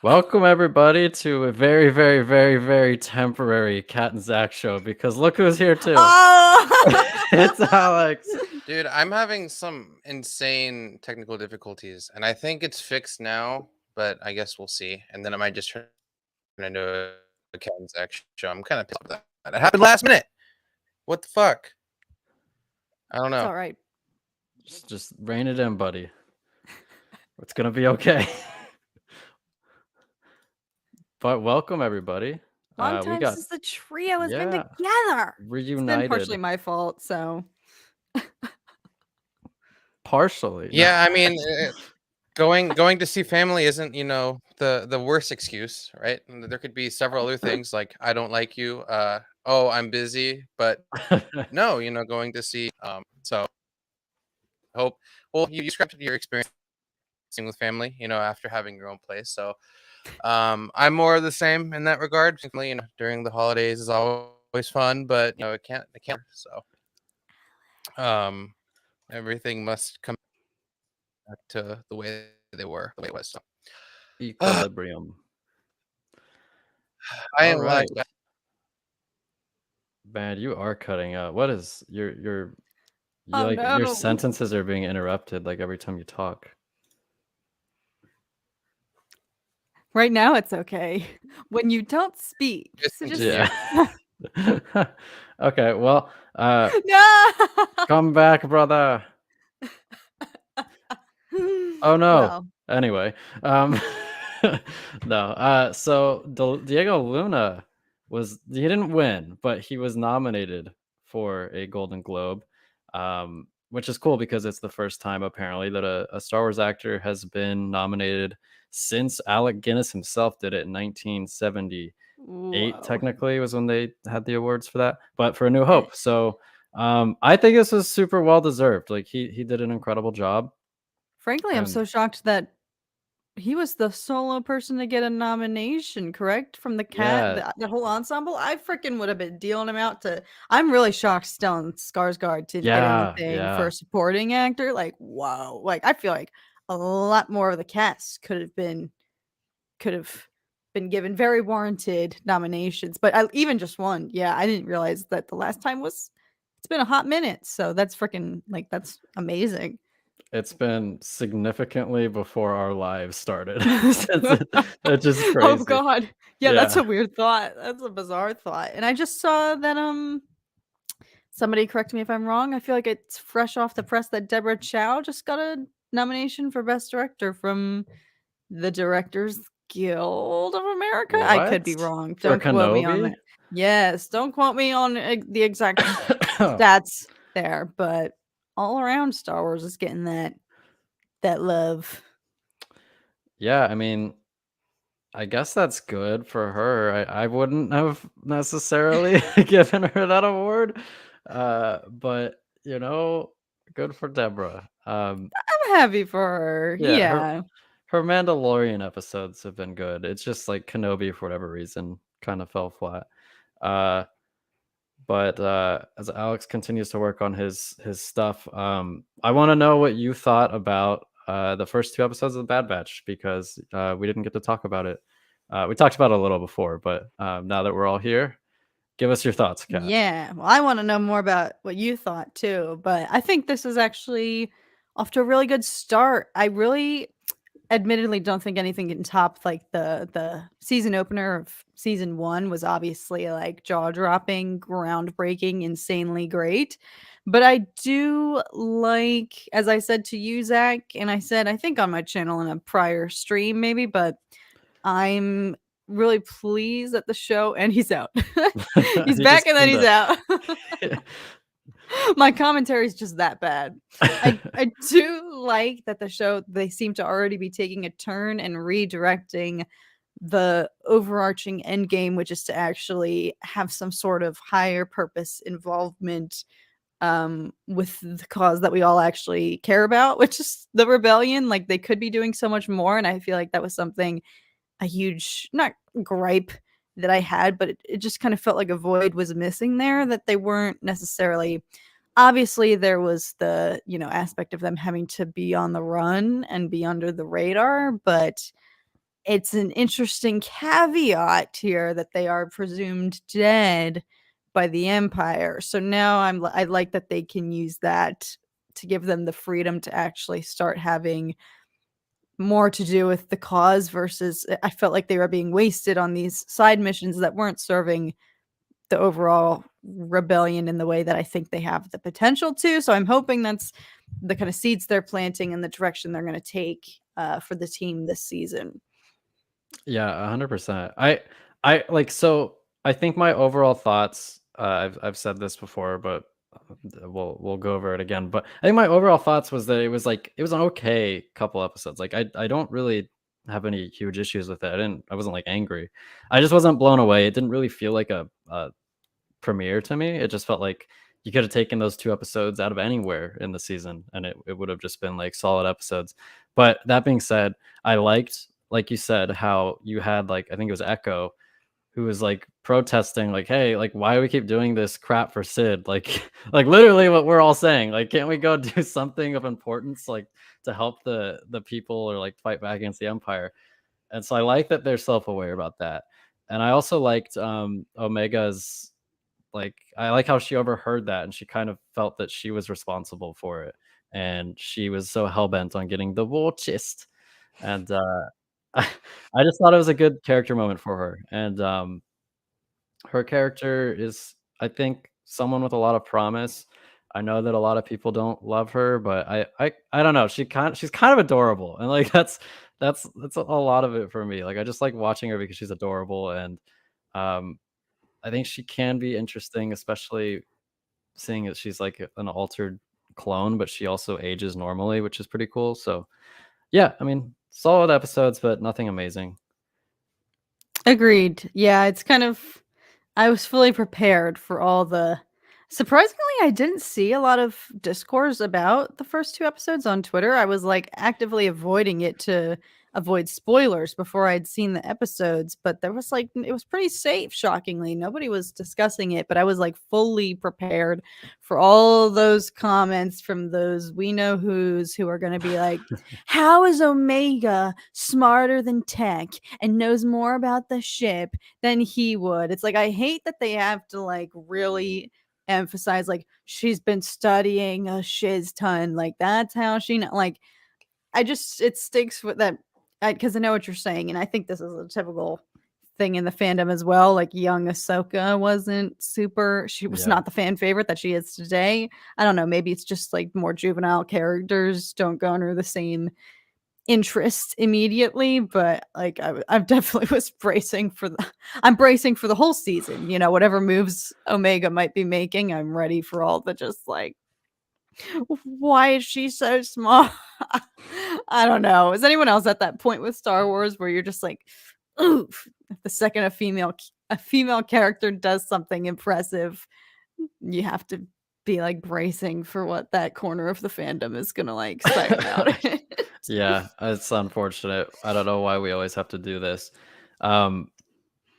Welcome everybody to a very, very, very, very temporary Cat and Zach show because look who's here too. Oh! It's Alex. Dude, I'm having some insane technical difficulties, and I think it's fixed now, but I guess we'll see. And then I might just turn into a Cat and Zach show. I'm kind of pissed off that it happened last minute. What the fuck? I don't It's know. all right. Just rein it in, buddy. It's gonna be okay. But welcome everybody. Long We time got since the trio has been yeah, together. It's been reunited partially my fault, so partially. No. Yeah, I mean, going to see family isn't, the worst excuse, right? There could be several other things like I don't like you. Oh, I'm busy, but no, going to see. So hope. Well, you scrapped your experience with family, after having your own place. So I'm more of the same in that regard. During the holidays is always fun, but it can't. So everything must come back to the way they were, the way it was. So Equilibrium. I All ain't like right. that. Man, you are cutting out. What is your Oh, like your no. sentences are being interrupted like every time you talk. right now it's okay. When you don't speak, Just so just continue. Yeah. Okay, well, no. come back, brother. Oh no. Well, Anyway, no. So Diego Luna he didn't win, but he was nominated for a Golden Globe, which is cool because it's the first time apparently that a Star Wars actor has been nominated since Alec Guinness himself did it in 1978. whoa. Technically was when they had the awards for that, but for A New Hope. So I think this was super well deserved. Like he did an incredible job. Frankly, I'm And so shocked that he was the solo person to get a nomination, correct? From the cat, yeah, the whole ensemble. I freaking would have been dealing him out to. I'm really shocked Stellan Skarsgård didn't get anything for yeah. a supporting actor. Like, whoa! Like, I feel like a lot more of the cast could have been given very warranted nominations, but even just one. Yeah, I didn't realize that the last time was. It's been a hot minute, so that's freaking like that's amazing. It's been significantly before our lives started. It's just Oh crazy. god. Yeah, that's Yeah. a weird thought. That's a bizarre thought. And I just saw that somebody correct me if I'm wrong. I feel like it's fresh off the press that Deborah Chow just got a nomination for Best Director from the Directors Guild of America. I could be What? wrong. For Don't quote me on Kenobi? that. Yes, don't quote me on the exact stats there, but all around Star Wars is getting that love. Yeah, I mean, I guess that's good for her. I wouldn't have necessarily given her that award. But good for Deborah. I'm happy for her. Yeah, Yeah. her Mandalorian episodes have been good. It's just like Kenobi for whatever reason kind of fell flat. But as Alex continues to work on his stuff, I want to know what you thought about the first two episodes of the Bad Batch because we didn't get to talk about it. We talked about it a little before, but now that we're all here, give us your thoughts, Kat. Yeah. Well, I want to know more about what you thought too, but I think this is actually off to a really good start. I really admittedly don't think anything can top like the season opener of season 1 was obviously like jaw-dropping, groundbreaking, insanely great. But I do like, as I said to you, Zach, and I said I think on my channel in a prior stream maybe, but I'm really pleased that the show and he's out. He's He back just and then came he's back. out. My commentary is just that bad. I do like that the show they seem to already be taking a turn and redirecting the overarching end game, which is to actually have some sort of higher purpose involvement with the cause that we all actually care about, which is the rebellion. Like they could be doing so much more, and I feel like that was something a huge not gripe that I had, but it just kind of felt like a void was missing there that they weren't necessarily obviously there was the, aspect of them having to be on the run and be under the radar, but it's an interesting caveat here that they are presumed dead by the Empire. So now I like that they can use that to give them the freedom to actually start having more to do with the cause versus I felt like they were being wasted on these side missions that weren't serving the overall rebellion in the way that I think they have the potential to. So I'm hoping that's the kind of seeds they're planting and the direction they're going to take for the team this season. Yeah, 100%. I like so I think my overall thoughts, I've said this before, but we'll go over it again. But I think my overall thoughts was that it was an okay couple episodes. Like I don't really have any huge issues with it. I wasn't like angry. I just wasn't blown away. It didn't really feel like a premiere to me. It just felt like you could have taken those 2 episodes out of anywhere in the season and it would have just been like solid episodes. But that being said, I liked, like you said, how you had like I think it was Echo who was like protesting like, hey, like why do we keep doing this crap for Sid? Like like literally what we're all saying. Like can't we go do something of importance like to help the people or like fight back against the Empire? And so I like that they're self-aware about that. And I also liked Omega's like I like how she overheard that and she kind of felt that she was responsible for it. And she was so hell-bent on getting the war chest. And I just thought it was a good character moment for her. And her character is, I think, someone with a lot of promise. I know that a lot of people don't love her, but I don't know. She's kind of adorable, and like that's a lot of it for me. Like I just like watching her because she's adorable, and um, I think she can be interesting, especially seeing that she's like an altered clone, but she also ages normally, which is pretty cool. So yeah, I mean, solid episodes, but nothing amazing. Agreed. Yeah, it's kind of I was fully prepared for all the surprisingly, I didn't see a lot of discourse about the first 2 episodes on Twitter. I was, like, actively avoiding it to avoid spoilers before I'd seen the episodes, but there was, like it was pretty safe, shockingly. Nobody was discussing it, but I was, like, fully prepared for all those comments from those we know whos who are gonna be like, "How is Omega smarter than Tech and knows more about the ship than he would?" It's like, I hate that they have to, like, really emphasize, like, she's been studying a shiz ton, like, that's how she like, I just it sticks with that because I know what you're saying, and I think this is a typical thing in the fandom as well, like, young Ahsoka wasn't super she was Yeah. not the fan favorite that she is today. I don't know, maybe it's just, like, more juvenile characters don't garner the same interest immediately, but like I definitely was bracing for the I'm bracing for the whole season, whatever moves Omega might be making, I'm ready for all the just like, why is she so small? I don't know. Is anyone else at that point with Star Wars where you're just like, oof, if the second a female character does something impressive, you have to be like bracing for what that corner of the fandom is gonna like say about it. Yeah, it's unfortunate. I don't know why we always have to do this. Um,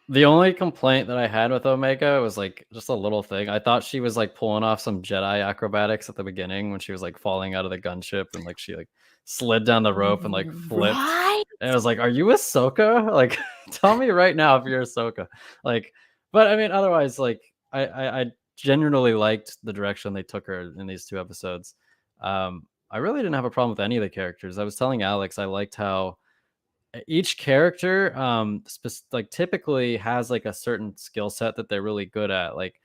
the only complaint that I had with Omega was like just a little thing. I thought she was like pulling off some Jedi acrobatics at the beginning when she was like falling out of the gunship and like she like slid down the rope and like flipped. Right? And I was like, "Are you Ahsoka? Like, tell me right now if you're Ahsoka." Like, but I mean, otherwise, like, I genuinely liked the direction they took her in these 2 episodes. I really didn't have a problem with any of the characters. I was telling Alex I liked how each character like typically has like a certain skill set that they're really good at. Like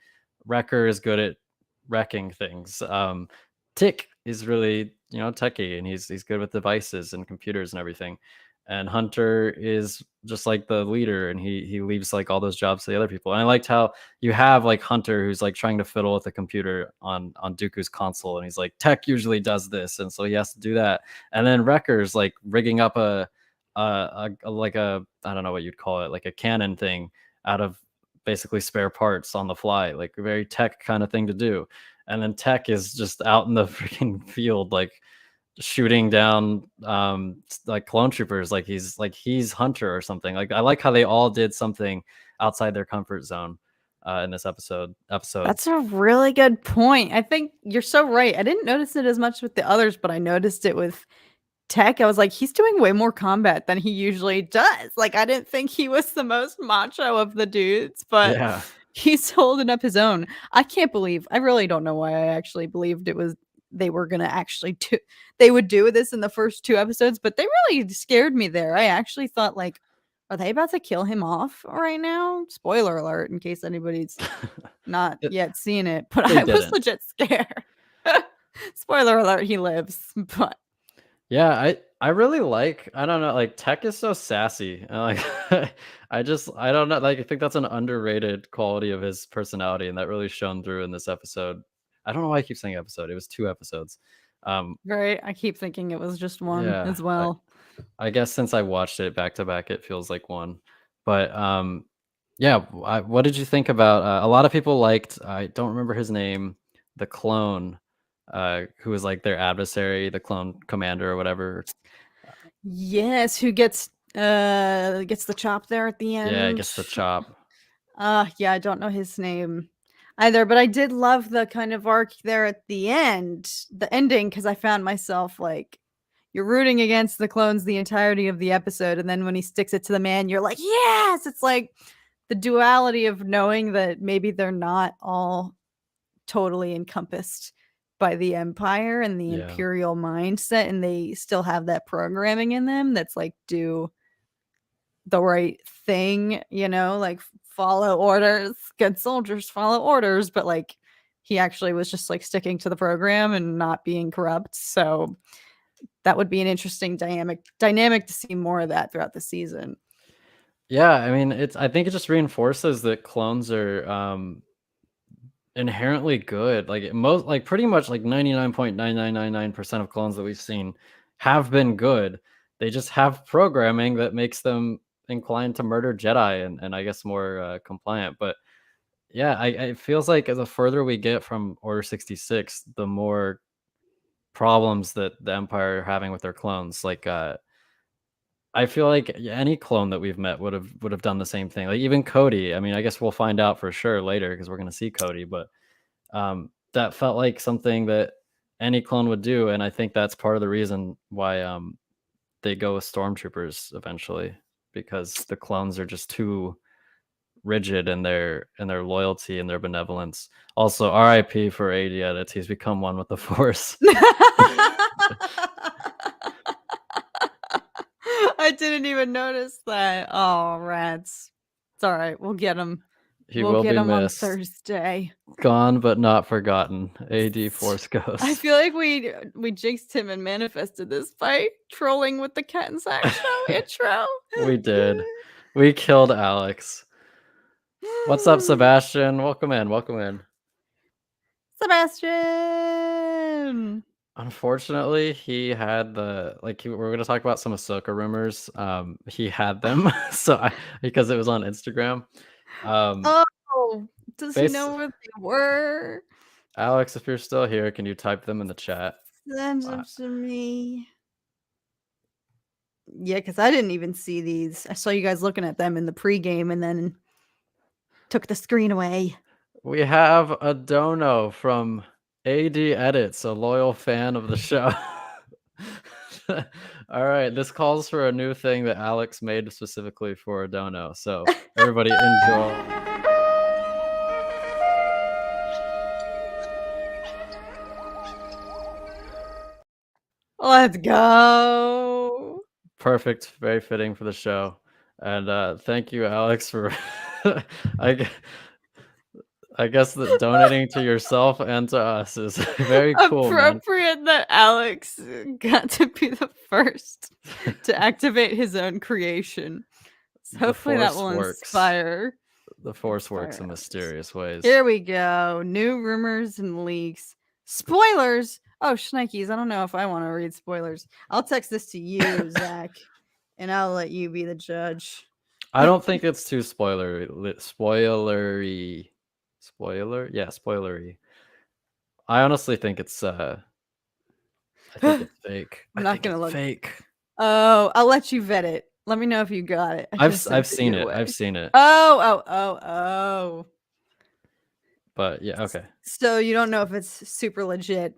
Wrecker is good at wrecking things. Tick is really, techie, and he's good with devices and computers and everything. And Hunter is just like the leader, and he leaves like all those jobs to the other people. And I liked how you have like Hunter who's like trying to fiddle with the computer on Dooku's console, and he's like, Tech usually does this, and so he has to do that. And then Wrecker's like rigging up like a I don't know what you'd call it, like a cannon thing out of basically spare parts on the fly, like a very tech kind of thing to do. And then Tech is just out in the freaking field, like shooting down like clone troopers, like he's Hunter or something. Like I like how they all did something outside their comfort zone in this That's episodes. a really good point. I think you're so right. I didn't notice it as much with the others, but I noticed it with Tech, I was like, he's doing way more combat than he usually does. Like, I didn't think he was the most macho of the dudes, but Yeah. he's holding up his own. I can't believe, I really don't know why I actually believed it was they were gonna actually do they would do this in the first 2 episodes, but they really scared me there. I actually thought like, are they about to kill him off right now? Spoiler alert in case anybody's not It- yet seen it, but they I was didn't. legit scared. Spoiler alert, he lives, but Yeah, I really like, I don't know, like Tech is so sassy. And like I don't know, like I think that's an underrated quality of his personality, and that really shone through in this episode. I don't know why I keep saying episode. It was 2 episodes. right, I keep thinking it was just one Yeah. as well. I guess since I watched it back to back, it feels like one. But yeah, what did you think about a lot of people liked, I don't remember his name, the clone, who was like their adversary, the clone commander or whatever. Yes, who gets the chop there at the Yeah, I end. guess the chop. Yeah, I don't know his name either, but I did love the kind of arc there at the end, the ending, because I found myself like, you're rooting against the clones the entirety of the episode, and then when he sticks it to the man, you're like, yes! It's like the duality of knowing that maybe they're not all totally encompassed by the empire and the Yeah. imperial mindset, and they still have that programming in them that's like, do the right thing, like follow orders. Good soldiers follow orders, but like he actually was just like sticking to the program and not being corrupt. So that would be an interesting dynamic to see more of that throughout the season. Yeah, I mean, I think it just reinforces that clones are inherently good. Like most, like pretty much like 99.9999% of clones that we've seen have been good. They just have programming that makes them inclined to murder Jedi, and I guess more compliant. But yeah, it feels like the further we get from Order 66, the more problems that the Empire are having with their clones. Like I feel like any clone that we've met would have done the same thing. Like even Cody. I mean, I guess we'll find out for sure later because we're gonna see Cody. But that felt like something that any clone would do, and I think that's part of the reason why they go with stormtroopers eventually, because the clones are just too rigid in their loyalty and their benevolence. Also, RIP for AD edits. He's become one with the Force. I didn't even notice that. Oh, rats. It's all right. We'll get him. He We'll will get be him on missed. Thursday. Gone but not forgotten. AD Force Ghost. I feel like we jinxed him and manifested this by trolling with the Cat and Sack Show intro. We did. We killed Alex. What's up, Sebastian? Welcome in. Welcome in. Sebastian. Unfortunately, he had we're going to talk about some Ahsoka rumors. He had them because it was on Instagram. Oh, does he bas- know where they were? Alex, if you're still here, can you type them in the chat? Send them to me. Yeah, because I didn't even see these. I saw you guys looking at them in the pregame and then took the screen away. We have a dono from AD Edits, a loyal fan of the show. All right, this calls for a new thing that Alex made specifically for a dono. So everybody enjoy. Let's go. Perfect, very fitting for the show. And thank you, Alex, for I guess that donating to yourself and to us is very cool, man. Appropriate that Alex got to be the first to activate his own creation. So hopefully that will inspire. The Force works in mysterious ways. Here we go. New rumors and leaks. Spoilers. Oh, shnikes. I don't know if I want to read spoilers. I'll text this to you, Zach, and I'll let you be the judge. I don't think it's too spoilery. Spoiler? Yeah, spoilery. I honestly think it's I think it's fake. I'm not gonna look. Fake. Oh, I'll let you vet it. Let me know if you got it. I've seen it. I've seen it. Oh. But yeah, okay. So you don't know if it's super legit.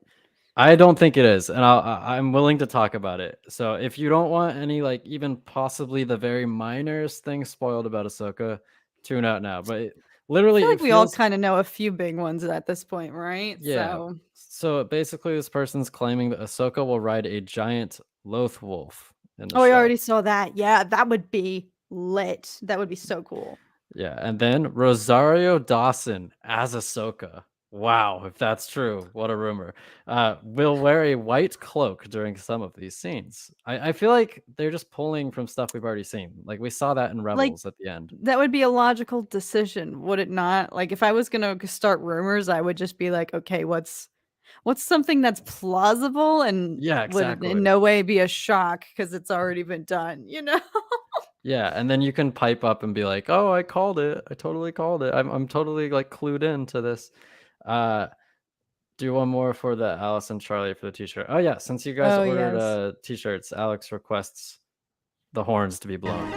I don't think it is, and I'm willing to talk about it. So if you don't want any, like, even possibly the very minorest thing spoiled about Ahsoka, tune out now. But I feel literally, like it we all feels kind of know a few big ones at this point, right? yeah. So, So basically, this person's claiming that Ahsoka will ride a giant loth wolf in the oh, I show. already saw that. Yeah, that would be lit. That would be so cool. Yeah, and then Rosario Dawson as Ahsoka. Wow, if that's true, what a rumor. Will wear a white cloak during some of these scenes. I feel like they're just pulling from stuff we've already seen. Like we saw that in Like Rebels at the end. that would be a logical decision, would it not? Like if I was gonna start rumors, I would just be like, okay, what's something that's plausible and Yeah, would exactly. in no way be a shock because it's already been done, you know? Yeah, and then you can pipe up and be like, "Oh, I called it. I totally called it. I'm totally like clued into this." Uh, do one more for the Alice and Charlie for the t-shirt. Oh yeah, since you guys Oh ordered yes. t-shirts, Alex requests the horns to be blown.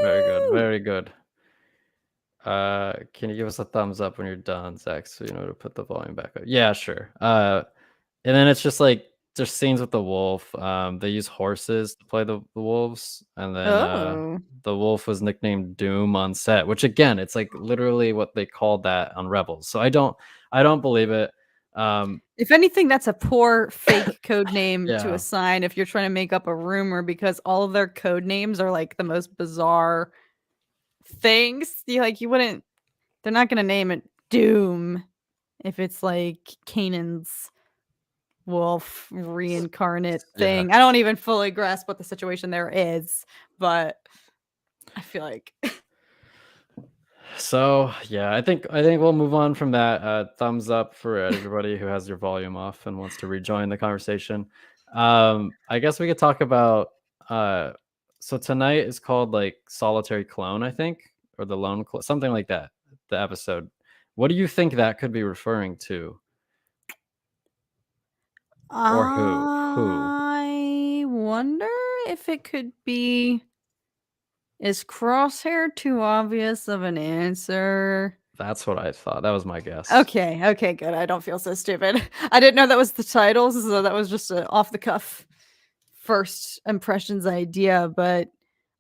Very good, Woohoo! very good. Can you give us a thumbs up when you're done, Zach, so you know to put the volume back up? Yeah, sure. And then it's just like there's scenes with the wolf. They use horses to play the wolves, and then Oh. the wolf was nicknamed Doom on set, which again, it's like literally what they called that on Rebels. So I don't believe it. Um, If anything, that's a poor fake code name to yeah, assign if you're trying to make up a rumor because all of their code names are like the most bizarre things. You wouldn't they're not gonna name it Doom if it's like Kanan's wolf reincarnate yeah. thing. I don't even fully grasp what the situation there is, but I feel like So yeah, I think we'll move on from that. Thumbs up for everybody who has your volume off and wants to rejoin the conversation. I guess we could talk about. Uh, so tonight is called like Solitary Clone, I think, or the Lone Clone, something like that. The episode. What do you think that could be referring to, or who? Who? I wonder if it could be is Crosshair too obvious of an answer? That's what I thought. That was my guess. Okay, okay, good. I don't feel so stupid. I didn't know that was the title, so that was just a off the cuff first impressions idea, but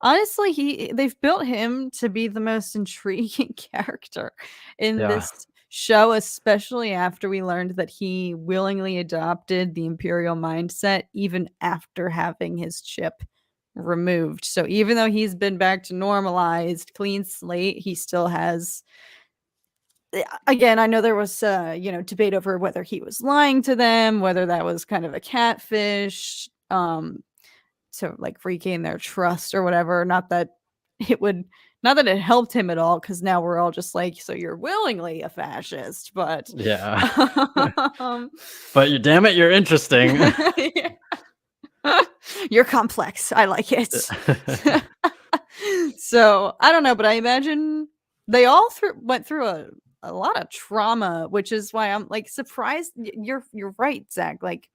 honestly, they've built him to be the most intriguing character in Yeah, this show, especially after we learned that he willingly adopted the Imperial mindset even after having his chip removed. So even though he's been back to normalized, clean slate, he still has again, I know there was debate over whether he was lying to them, whether that was kind of a catfish. To like regain their trust or whatever. It would not that it helped him at all, because now we're all just like, so you're willingly a fascist, but yeah. um, But you, damn it, you're interesting. yeah. You're complex. I like it. So I don't know, but I imagine they all went through a lot of trauma, which is why I'm like surprised. You're right, Zach. Like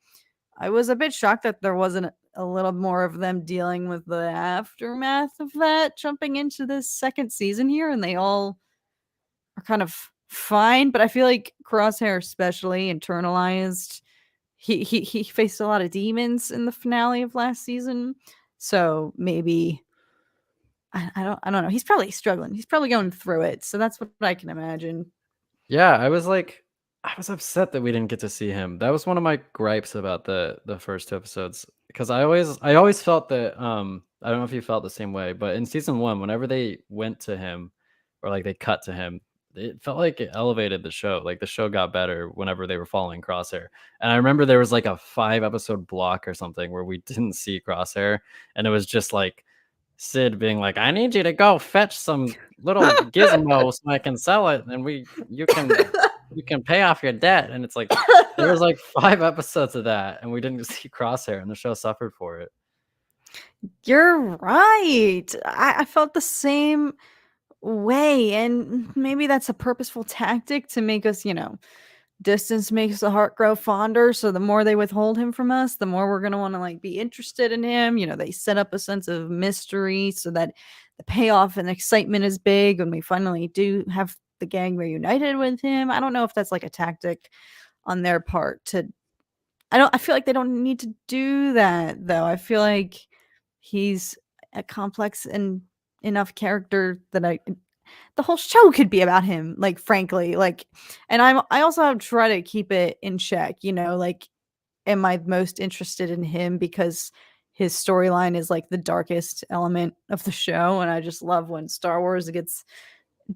I was a bit shocked that there wasn't a little more of them dealing with the aftermath of that jumping into this second season here, and they all are kind of fine. But I feel like Crosshair, especially internalized, he faced a lot of demons in the finale of last season, so maybe I don't know. He's probably struggling. He's probably going through it, so that's what I can imagine. Yeah, I was upset that we didn't get to see him. That was one of my gripes about the first two episodes because I always felt that I don't know if you felt the same way, but in season 1 whenever they went to him or like they cut to him, it felt like it elevated the show. Like the show got better whenever they were following Crosshair. And I remember there was like a 5 episode block or something where we didn't see Crosshair and it was just like Sid being like, "I need you to go fetch some little gizmo so I can sell it, and you can pay off your debt." And it's like there was like 5 episodes of that, and we didn't see Crosshair, and the show suffered for it. You're right. I felt the same way, and maybe that's a purposeful tactic to make us, distance makes the heart grow fonder. So the more they withhold him from us, the more we're gonna want to like be interested in him. They set up a sense of mystery so that the payoff and excitement is big when we finally do have the gang reunited with him. I don't know if that's like a tactic on their part to I feel like they don't need to do that though. I feel like he's a complex and enough character that the whole show could be about him, like frankly. Like and I also try to keep it in check, like am I most interested in him because his storyline is like the darkest element of the show and I just love when Star Wars gets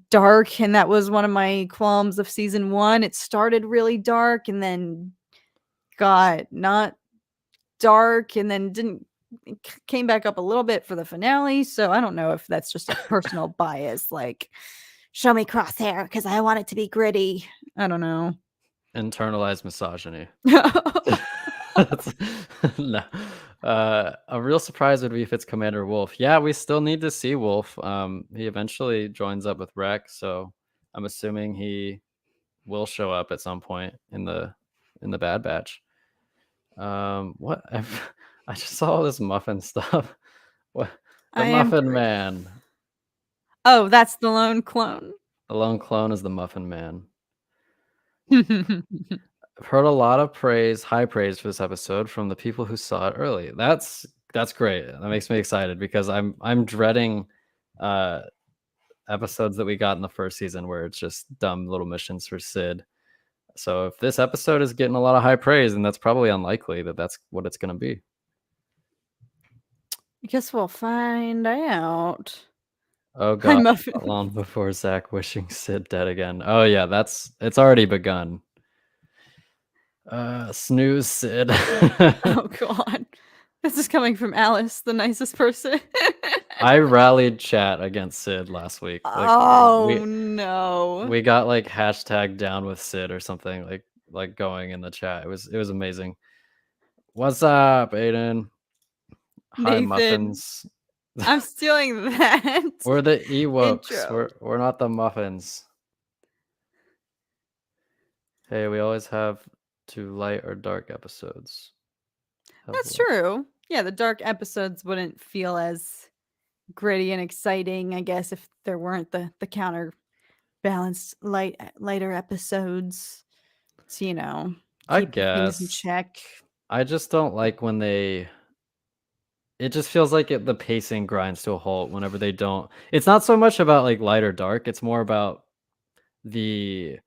dark, and that was one of my qualms of season 1. It started really dark and then got not dark and then didn't came back up a little bit for the finale. So I don't know if that's just a personal bias, like show me Crosshair because I want it to be gritty. I don't know. Internalized misogyny. No. A real surprise would be if it's Commander Wolf. Yeah, we still need to see Wolf. He eventually joins up with Rex, so I'm assuming he will show up at some point in the Bad Batch. What? I just saw all this muffin stuff. What? The I am Muffin curious. Man. Oh, that's the lone clone. The lone clone is the Muffin Man. I've heard a lot of praise, high praise for this episode from the people who saw it early. That's great. That makes me excited because I'm dreading episodes that we got in the first season where it's just dumb little missions for Sid. So if this episode is getting a lot of high praise, then that's probably unlikely that that's what it's going to be. I guess we'll find out. Oh Hi, god, Muffin. long before Zach wishing Sid dead again. Oh yeah, it's already begun. Snooze Sid. Oh god. This is coming from Alice, the nicest person. I rallied chat against Sid last week. Oh no. We got like hashtag down with Sid or something like going in the chat. It was amazing. What's up, Aiden? Hi, Nathan. muffins. I'm stealing that. We're the Ewoks. Intro. We're not the muffins. Hey, we always have 2 light or dark episodes. That's true. Yeah, the dark episodes wouldn't feel as gritty and exciting, I guess, if there weren't the counterbalanced lighter episodes to, I keep things in guess. check. I just don't like when it just feels like the pacing grinds to a halt whenever they don't. It's not so much about like light or dark. It's more about the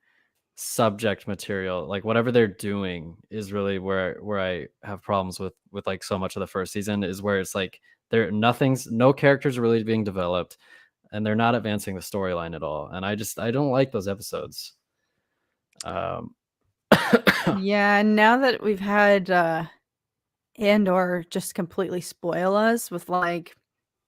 subject material. Like whatever they're doing is really where I have problems with like so much of the first season is where it's like no characters are really being developed and they're not advancing the storyline at all. And I don't like those episodes. Yeah, now that we've had Andor just completely spoil us with like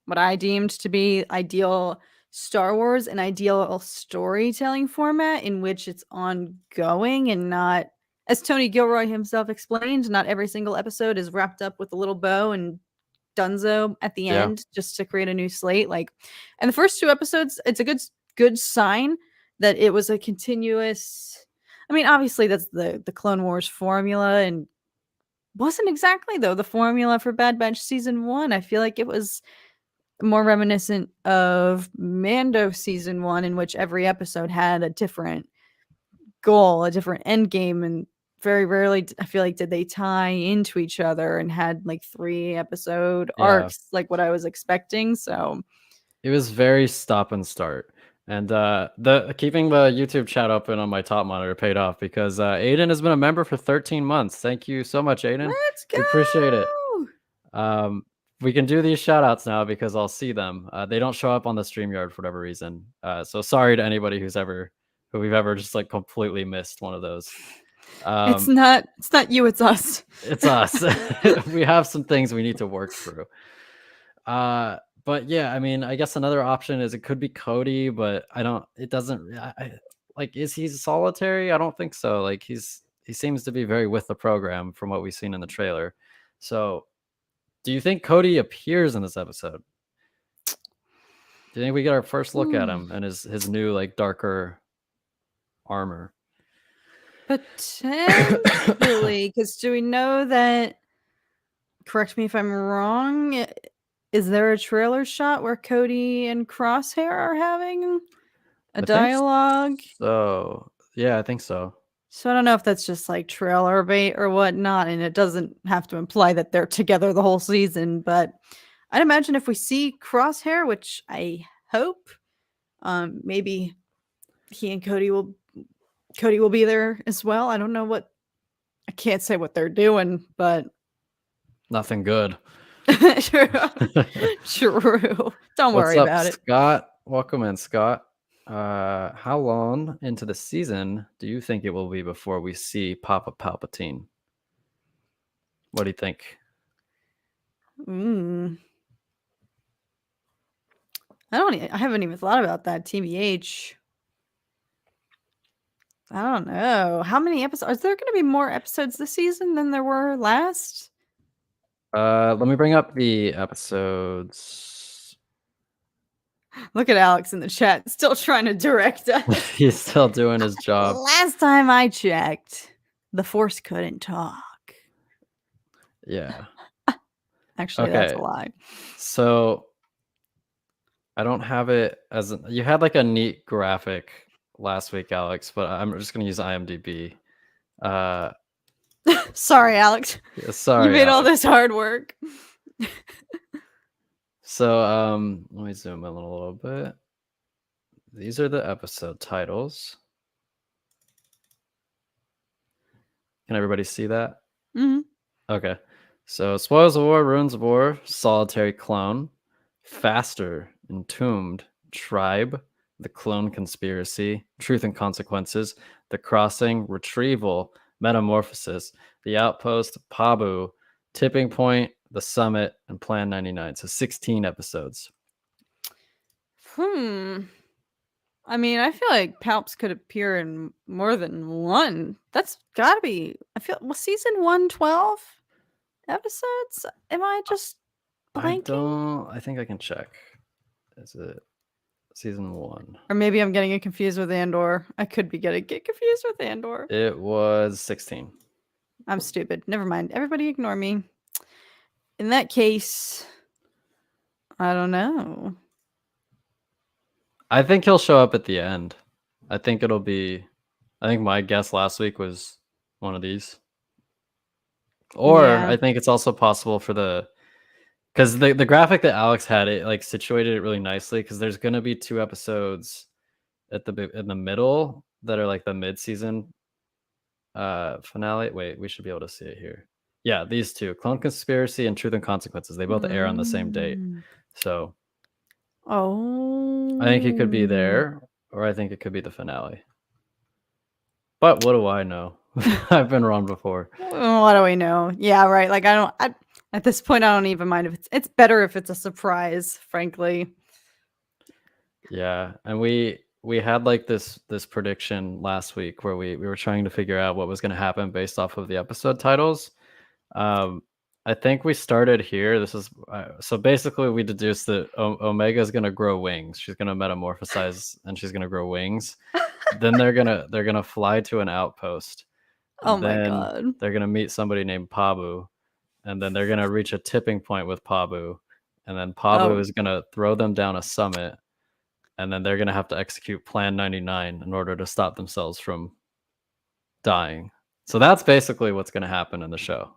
what I deemed to be ideal Star Wars and ideal storytelling format in which it's ongoing and not, as Tony Gilroy himself explained, not every single episode is wrapped up with a little bow and dunzo at the Yeah. end just to create a new slate. Like, and the first 2 episodes, it's a good sign that it was a continuous. I mean, obviously that's the Clone Wars formula, and wasn't exactly though the formula for Bad Batch season 1. I feel like it was more reminiscent of Mando season 1, in which every episode had a different goal, a different end game, and very rarely I feel like did they tie into each other and had like 3 episode arcs like what I was expecting. So it was very stop and start. And the keeping the YouTube chat open on my top monitor paid off because Aiden has been a member for 13 months. Thank you so much, Aiden. let's go. We appreciate it. We can do these shout outs now because I'll see them. They don't show up on the StreamYard for whatever reason. So sorry to anybody who we've ever just like completely missed one of those. It's not you, it's us. It's us. We have some things we need to work through. But yeah, I mean, I guess another option is it could be Cody, but is he solitary? I don't think so. Like he seems to be very with the program from what we've seen in the trailer. So do you think Cody appears in this episode? Do you think we get our first look at him and his new like darker armor? Potentially, because do we know that? Correct me if I'm wrong. Is there a trailer shot where Cody and Crosshair are having a I think dialogue? so. Yeah, I think so. So I don't know if that's just like trailer bait or whatnot, and it doesn't have to imply that they're together the whole season. But I'd imagine if we see Crosshair, which I hope, maybe he and Cody will be there as well. I don't know what I can't say what they're doing, but Nothing good. true. True. Don't What's worry up, about it. Scott? Welcome in, Scott. How long into the season do you think it will be before we see Papa Palpatine? What do you think? I haven't even thought about that. TBH. I don't know. How many episodes? Is there going to be more episodes this season than there were last? Let me bring up the episodes. Look at Alex in the chat, still trying to direct us. He's still doing his job. Last time I checked, the Force couldn't talk. Yeah. Actually, that's a Okay. lie. So I don't have it as you had like a neat graphic last week, Alex, but I'm just gonna use IMDb. Sorry, Alex. Sorry, you made all Alex. this hard work. So let me zoom in a little bit. These are the episode titles. Can everybody see that? Mhm. Okay. So Spoils of War, Ruins of War, Solitary Clone, Faster, Entombed, Tribe, The Clone Conspiracy, Truth and Consequences, The Crossing, Retrieval, Metamorphosis, The Outpost, Pabu, Tipping Point, The Summit, and Plan 99. So 16 episodes. I mean, I feel like Palps could appear in more than one. That's gotta be. Was season 1 12 episodes? Am I just blanking? I think I can check. Is it season 1? Or maybe I'm getting it confused with Andor. I could be get confused with Andor. It was 16. I'm stupid. Never mind. Everybody ignore me. In that case, I don't know. I think he'll show up at the end. I think my guess last week was one of these. Or Yeah. I think it's also possible for because the graphic that Alex had, it like situated it really nicely because there's gonna be 2 episodes in the middle that are like the mid-season finale. Wait, we should be able to see it here. Yeah, these 2, Clone Conspiracy and Truth and Consequences. They both air on the same date. So I think it could be there, or I think it could be the finale. But what do I know? I've been wrong before. What do we know? Yeah, right. Like at this point I don't even mind if it's better if it's a surprise, frankly. Yeah, and we had like this prediction last week where we were trying to figure out what was going to happen based off of the episode titles. I think we started here. This is so basically we deduced that Omega is going to grow wings. She's going to metamorphosize and she's going to grow wings. Then they're gonna fly to an outpost. Oh my god! They're gonna meet somebody named Pabu, and then they're gonna reach a tipping point with Pabu, and then Pabu is gonna throw them down a summit, and then they're gonna have to execute Plan 99 in order to stop themselves from dying. So that's basically what's gonna happen in the show.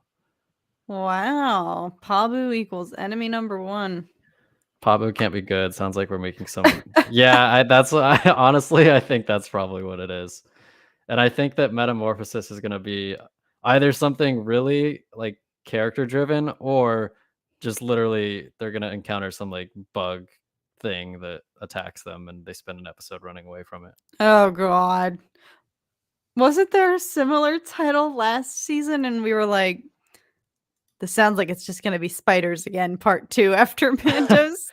Wow, Pabu equals enemy number 1. Pabu can't be good. Sounds like we're making some. Yeah, honestly, I think that's probably what it is. And I think that Metamorphosis is going to be either something really like character driven or just literally they're going to encounter some like bug thing that attacks them and they spend an episode running away from it. Oh god. Wasn't there a similar title last season and we were like, this sounds like it's just going to be Spiders again, part 2 after Mando's.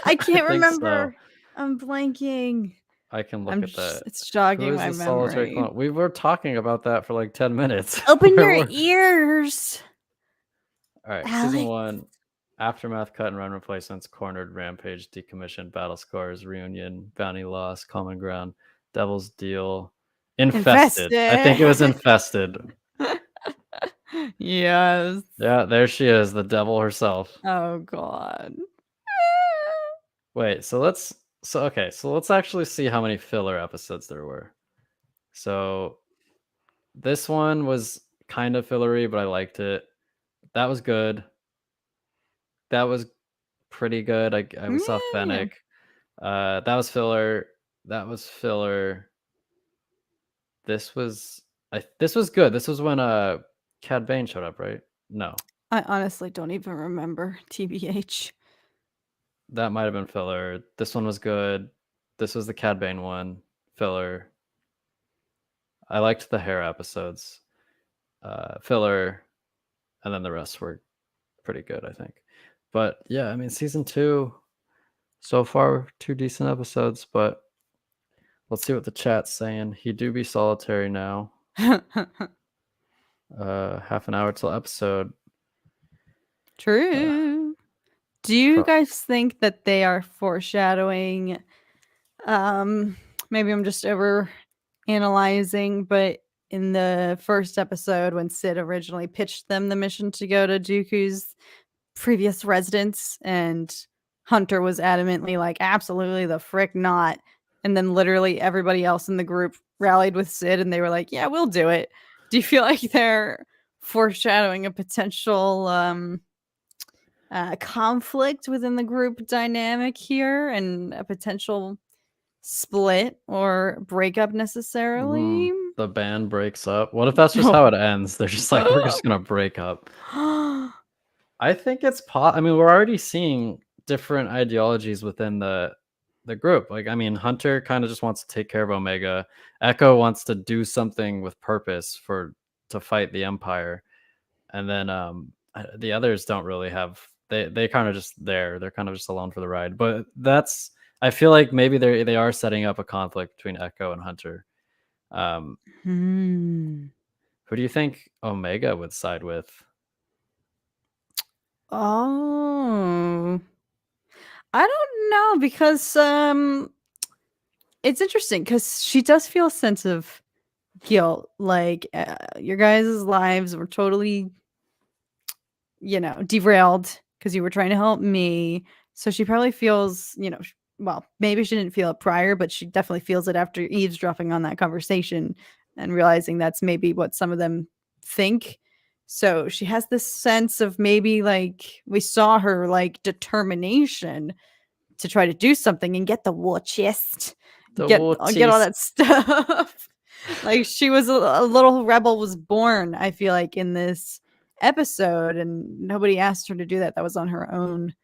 I can't remember. So. I'm blanking. I can look at that. It's jogging my memory. We were talking about that for like 10 minutes. Open your ears. All right, Alex. Season 1, Aftermath, Cut and Run Replacements, Cornered, Rampage, Decommissioned, Battle Scars, Reunion, Bounty Loss, Common Ground, Devil's Deal, Infested. I think it was Infested. Yes. Yeah, there she is, the devil herself. Oh god. Wait, so let's actually see how many filler episodes there were. So this one was kind of fillery, but I liked it. That was good. That was pretty good. We saw Yeah. Fennec. That was filler. That was filler. This was good. This was when Cad Bane showed up, right? No. I honestly don't even remember, TBH. That might have been filler. This one was good. This was the Cad Bane one. Filler. I liked the hair episodes. Filler, and then the rest were pretty good, I think. But yeah, I mean, season 2 so far 2 decent episodes, but let's see what the chat's saying. He do be solitary now. Half an hour till episode. True. Do you Pro- guys think that they are foreshadowing? Maybe I'm just over analyzing, but in the first episode, when Sid originally pitched them the mission to go to Dooku's previous residence, and Hunter was adamantly like, absolutely the frick not. And then literally everybody else in the group rallied with Sid and they were like, yeah, we'll do it. Do you feel like they're foreshadowing a potential conflict within the group dynamic here and a potential split or breakup necessarily? the band breaks up. What if that's just how it ends? They're just like, we're just gonna break up. I think it's I mean, we're already seeing different ideologies within the group. Like, I mean, Hunter kind of just wants to take care of Omega. Echo wants to do something with purpose to fight the Empire, and then the others don't really have. They kind of just there. They're kind of just alone for the ride. But that's I feel like maybe they are setting up a conflict between Echo and Hunter. Who do you think Omega would side with? Oh, I don't know because it's interesting because she does feel a sense of guilt. Like your guys' lives were totally, derailed because you were trying to help me. So she probably feels, well, maybe she didn't feel it prior, but she definitely feels it after eavesdropping on that conversation and realizing that's maybe what some of them think. So she has this sense of maybe like we saw her like determination to try to do something and get the war chest, The get war get all chest. that stuff. Like she was a little rebel was born, I feel like, in this episode, and nobody asked her to do that. That was on her own,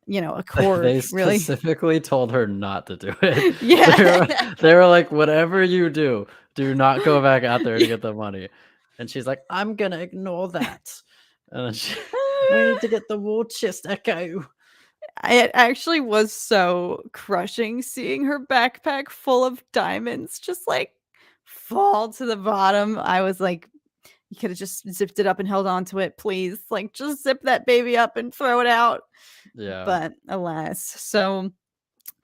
accord, They really. specifically told her not to do it. Yeah. They were like, whatever you do not go back out there to get the money. And she's like, I'm gonna ignore that. And then we need to get the war chest, Echo. It actually was so crushing seeing her backpack full of diamonds just like fall to the bottom. I was like, you could have just zipped it up and held on to it, please. Like, just zip that baby up and throw it out. Yeah. But alas. So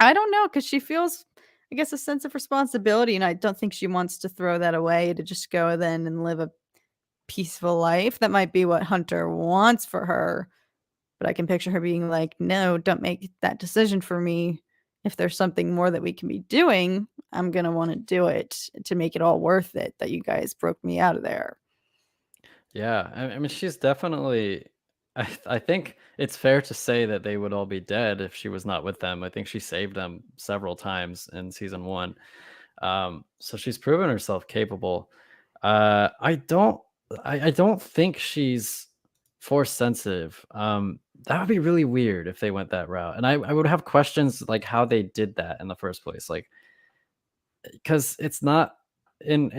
I don't know because she feels, I guess, a sense of responsibility. And I don't think she wants to throw that away to just go then and live a peaceful life. That might be what Hunter wants for her. But I can picture her being like, no, don't make that decision for me. If there's something more that we can be doing, I'm going to want to do it to make it all worth it that you guys broke me out of there. Yeah. I mean, she's definitely. I think it's fair to say that they would all be dead if she was not with them. I think she saved them several times in season 1. So she's proven herself capable. I don't think she's force sensitive. That would be really weird if they went that route. And I would have questions like how they did that in the first place. Like, because it's not in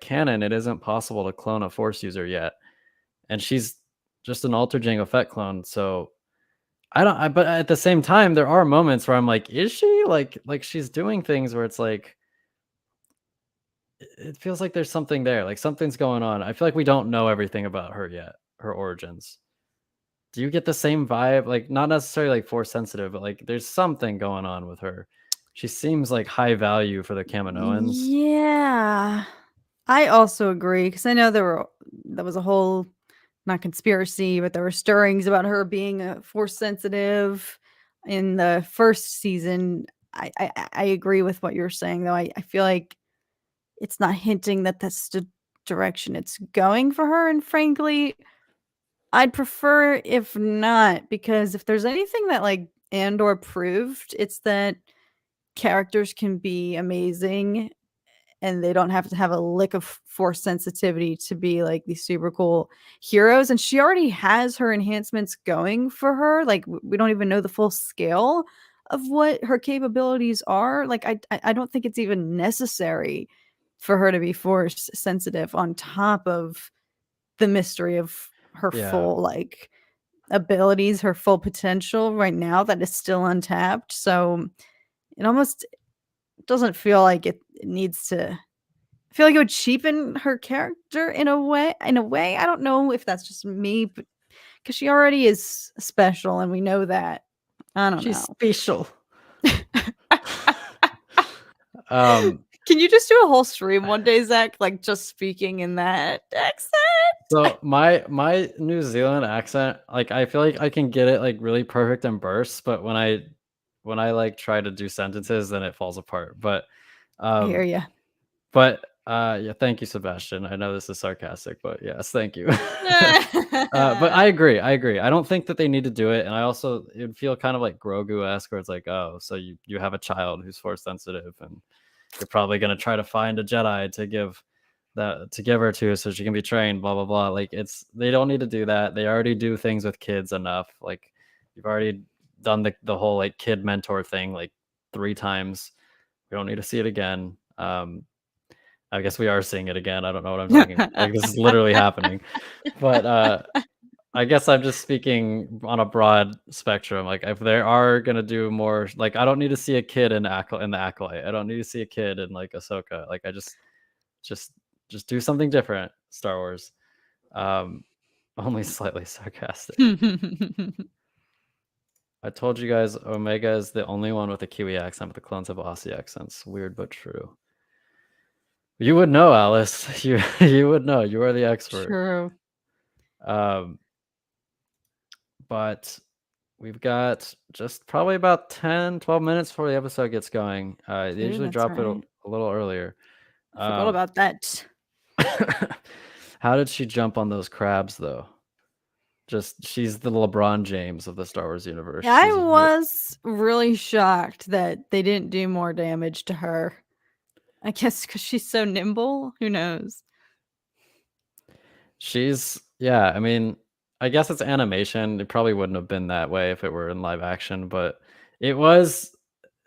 canon, it isn't possible to clone a force user yet. And she's just an altered Jango Fett clone. So but at the same time, there are moments where I'm like, is she like she's doing things where it's like, it feels like there's something there, like something's going on. I feel like we don't know everything about her yet, her origins. Do you get the same vibe? Like, not necessarily like force sensitive, but like there's something going on with her. She seems like high value for the Kaminoans. Yeah. I also agree because I know there was a whole not conspiracy, but there were stirrings about her being force sensitive. in the first season. I agree with what you're saying, though. I feel like it's not hinting that that's the direction it's going for her. And frankly, I'd prefer if not, because if there's anything that like Andor proved, it's that characters can be amazing and they don't have to have a lick of force sensitivity to be like these super cool heroes. And she already has her enhancements going for her. Like we don't even know the full scale of what her capabilities are. Like I don't think it's even necessary for her to be force sensitive on top of the mystery of her Yeah. full like abilities, her full potential right now that is still untapped. So it almost doesn't feel like it needs to. I feel like it would cheapen her character in a way. In a way, I don't know if that's just me, but because she already is special, and we know that. I don't She's know. special. Um, Can you just do a whole stream one day, Zach? Like just speaking in that accent? so my New Zealand accent, like I feel like I can get it like really perfect in bursts, but when I like try to do sentences, then it falls apart. I hear Um, you. yeah, thank you, Sebastian. I know this is sarcastic, but yes, thank you. But I agree. I agree. I don't think that they need to do it, and I also it would feel kind of like Grogu-esque, where it's like, oh, so you have a child who's force sensitive, and you're probably gonna try to find a Jedi to give her to so she can be trained, blah blah blah. Like they don't need to do that. They already do things with kids enough. Like you've already done the whole like kid mentor thing like 3 times. We don't need to see it again. I guess we are seeing it again. I don't know what I'm talking about. Like this is literally happening. But I guess I'm just speaking on a broad spectrum. Like if they are gonna do more, like I don't need to see a kid in the Acolyte. I don't need to see a kid in like Ahsoka. Like I just just do something different, Star Wars. Um, only slightly sarcastic. I told you guys Omega is the only one with a Kiwi accent, but the clones have Aussie accents. Weird but true. You would know, Alice. You would know. You are the expert. True. Um, but we've got just probably about 10, 12 minutes before the episode gets going. They Ooh, usually that's drop it right. a little earlier. I forgot about that. How did she jump on those crabs, though? Just she's the LeBron James of the Star Wars universe. Yeah, I was really shocked that they didn't do more damage to her. I guess because she's so nimble. Who knows? Yeah, I mean, I guess it's animation. It probably wouldn't have been that way if it were in live action, but it was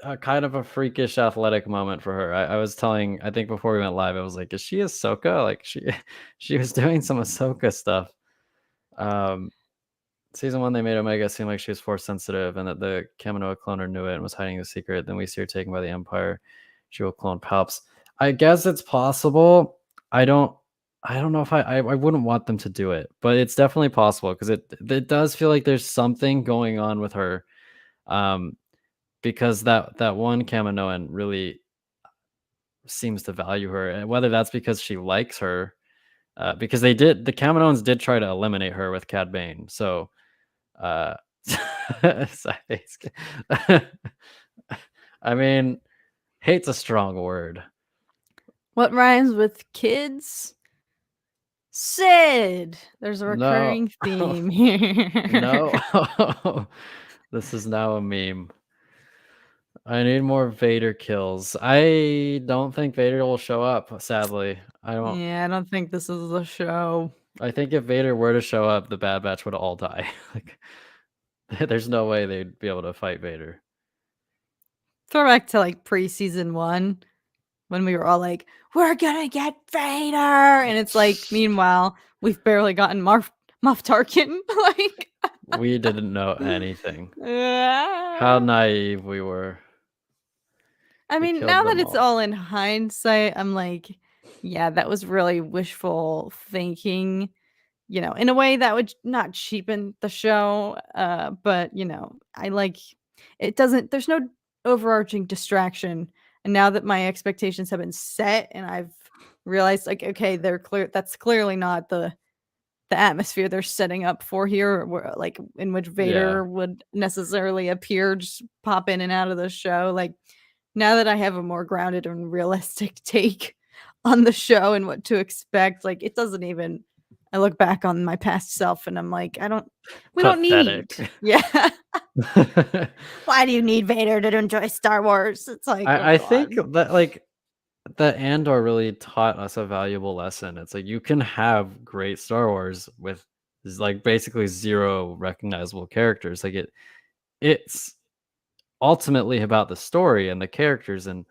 a kind of a freakish athletic moment for her. I was telling, I think before we went live, I was like, is she Ahsoka? Like she was doing some Ahsoka stuff. Um, Season 1, they made Omega seem like she was force sensitive and that the Kaminoa cloner knew it and was hiding the secret. Then we see her taken by the Empire. She will clone Palps. I guess it's possible. I don't know if I wouldn't want them to do it, but it's definitely possible because it does feel like there's something going on with her. Because that one Kaminoan really seems to value her, and whether that's because she likes her, because the Kaminoans did try to eliminate her with Cad Bane, so uh, I mean, hate's a strong word. What rhymes with kids? Sid. There's a No, recurring theme here. no, this is now a meme. I need more Vader kills. I don't think Vader will show up, sadly. I don't. Yeah, I don't think this is the show. I think if Vader were to show up, the Bad Batch would all die. Like, there's no way they'd be able to fight Vader. Throwback to like pre-season 1 when we were all like, "We're gonna get Vader," and it's like, meanwhile, we've barely gotten Moff Tarkin. Like, We didn't know anything. How ah. naive we were. I We mean, killed now that them it's all in hindsight, I'm like, yeah, that was really wishful thinking. In a way that would not cheapen the show, but I like it doesn't there's no overarching distraction. And now that my expectations have been set and I've realized like, okay, they're clear that's clearly not the the atmosphere they're setting up for here, where, like, in which Yeah. Vader would necessarily appear, just pop in and out of the show. Like, now that I have a more grounded and realistic take on the show and what to expect, like, it doesn't even I look back on my past self and I'm like, we don't need. Pathetic. Yeah. Why do you need Vader to enjoy Star Wars? It's like, oh I god. think that like that Andor really taught us a valuable lesson. It's like you can have great Star Wars with like basically zero recognizable characters. Like it's ultimately about the story and the characters, and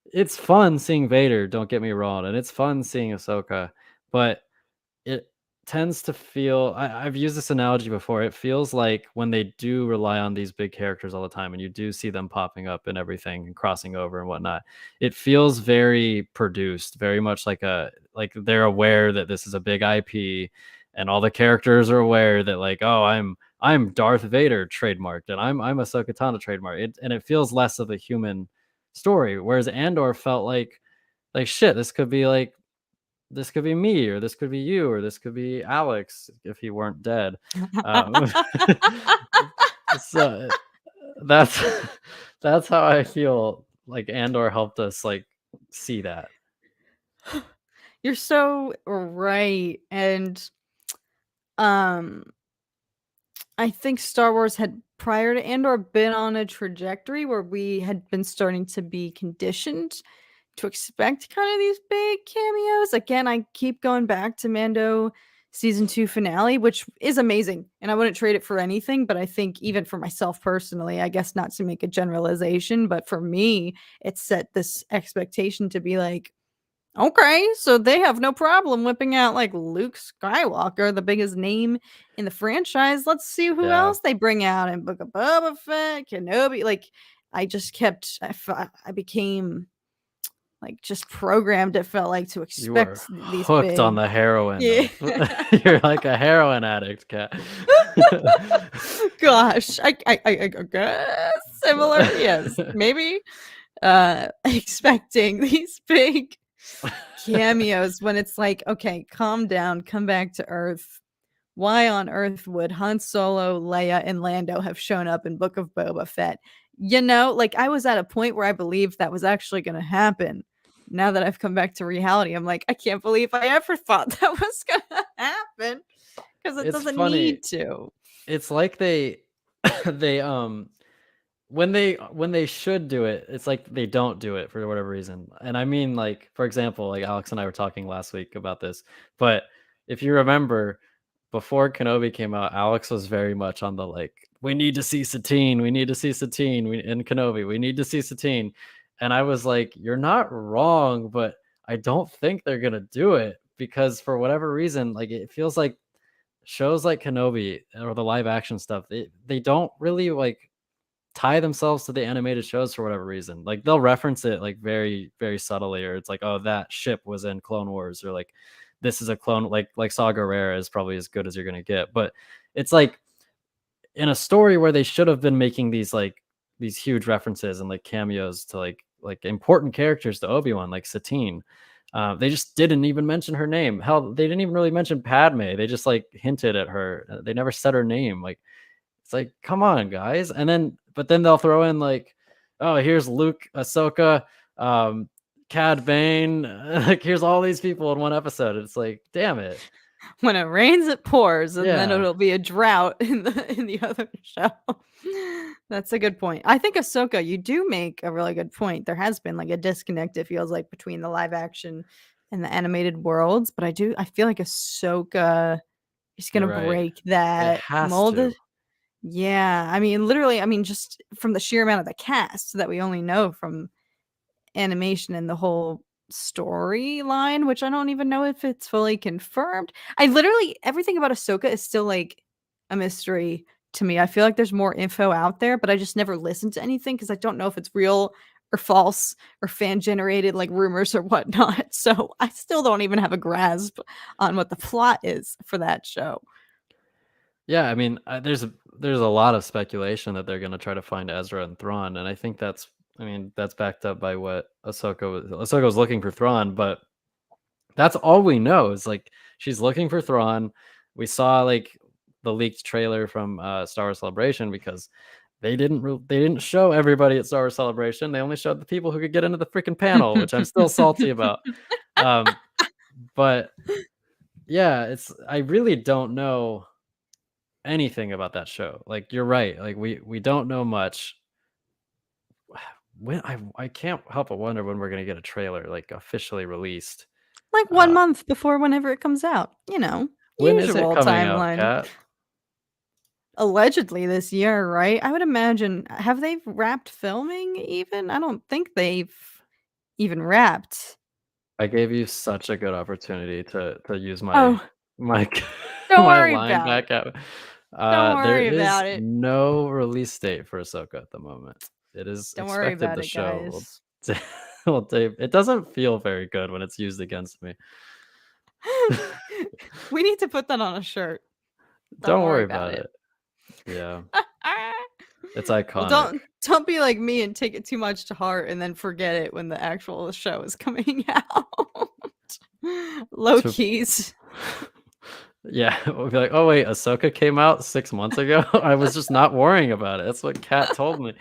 it's fun seeing Vader, don't get me wrong, and it's fun seeing Ahsoka, but it tends to feel I've used this analogy before. It feels like when they do rely on these big characters all the time and you do see them popping up and everything and crossing over and whatnot, it feels very produced, very much like they're aware that this is a big IP and all the characters are aware that like, oh, I'm Darth Vader trademarked and I'm Ahsoka Tano trademarked. And it feels less of a human story. Whereas Andor felt like shit, this could be me, or this could be you, or this could be Alex if he weren't dead. Um, so that's that's how I feel like Andor helped us like see that. You're so right. And um I think Star Wars had prior to Andor been on a trajectory where we had been starting to be conditioned to expect kind of these big cameos. Again, I keep going back to Mando season 2 finale, which is amazing, and I wouldn't trade it for anything, but I think even for myself personally, I guess not to make a generalization, but for me, it set this expectation to be like, okay, so they have no problem whipping out like Luke Skywalker, the biggest name in the franchise. Let's see who Yeah, else they bring out in Book of Boba Fett, Kenobi. Like, I just kept, I became like just programmed. It felt like to you were expect these hooked on big, the heroin yeah. of you're like a heroin addict, cat. Gosh, I guess similar. Yes, maybe. Expecting these big cameos when it's like, okay, calm down, come back to Earth. Why on earth would Han Solo, Leia, and Lando have shown up in Book of Boba Fett? You know, like I was at a point where I believed that was actually going to happen. Now that I've come back to reality, I'm like, I can't believe I ever thought that was going to happen because it It's doesn't funny. need to. It's like they they when they should do it, it's like they don't do it for whatever reason. And I mean, like, for example, like Alex and I were talking last week about this, but if you remember, before Kenobi came out, Alex was very much on the like, we need to see Satine, we need to see Satine, in Kenobi, we need to see Satine. And I was like, you're not wrong, but I don't think they're gonna do it because for whatever reason, like it feels like shows like Kenobi or the live action stuff, they don't really like tie themselves to the animated shows for whatever reason. Like they'll reference it like very, very subtly, or it's like, oh, that ship was in Clone Wars, or like this is a clone, like Saw Gerrera is probably as good as you're gonna get. But it's like in a story where they should have been making these huge references and like cameos to like important characters to Obi-Wan, like Satine. They just didn't even mention her name. Hell, they didn't even really mention Padme. They just like hinted at her. They never said her name. Like it's like, come on, guys. And then, but then they'll throw in like, oh, here's Luke, Ahsoka, Cad Bane. Like, here's all these people in one episode. It's like, damn it. When it rains, it pours, and then Yeah, it'll be a drought in the other show. That's a good point. I think Ahsoka, you do make a really good point. There has been like a disconnect, it feels like, between the live action and the animated worlds, but I feel like Ahsoka is you're gonna right. break It that has mold. to. Yeah, I mean, literally, I mean, just from the sheer amount of the cast that we only know from animation and the whole storyline, which I don't even know if it's fully confirmed. I literally everything about Ahsoka is still like a mystery to me. I feel like there's more info out there, but I just never listen to anything because I don't know if it's real or false or fan generated like rumors or whatnot. So I still don't even have a grasp on what the plot is for that show. Yeah, I mean, there's a lot of speculation that they're gonna try to find Ezra and Thrawn, and I think I mean, that's backed up by what Ahsoka was looking for Thrawn, but that's all we know is like she's looking for Thrawn. we saw like the leaked trailer from Star Wars Celebration because they didn't show everybody at Star Wars Celebration. They only showed the people who could get into the freaking panel, which I'm still salty about. Um, but yeah, I really don't know anything about that show. Like you're right. Like we don't know much. When I can't help but wonder when we're gonna get a trailer like officially released. Like 1 Uh, month before whenever it comes out, you know, when is it usual coming out, timeline. Kat? Allegedly this year, right? I would imagine have they wrapped filming even? I don't think they've even wrapped. I gave you such a good opportunity to use my Oh, my don't my worry line about it. back at. Don't There worry is about it. no release date for Ahsoka at the moment. It is Don't worry expected about the it, show guys. it doesn't feel very good when it's used against me. We need to put that on a shirt. Don't Don't worry worry about about it. it. Yeah, it's Well, iconic. don't be like me and take it too much to heart and then forget it when the actual show is coming out. Low To keys. Yeah, we'll be like, "Oh, wait, Ahsoka came out 6 months ago?" I was just not worrying about it. That's what Kat told me.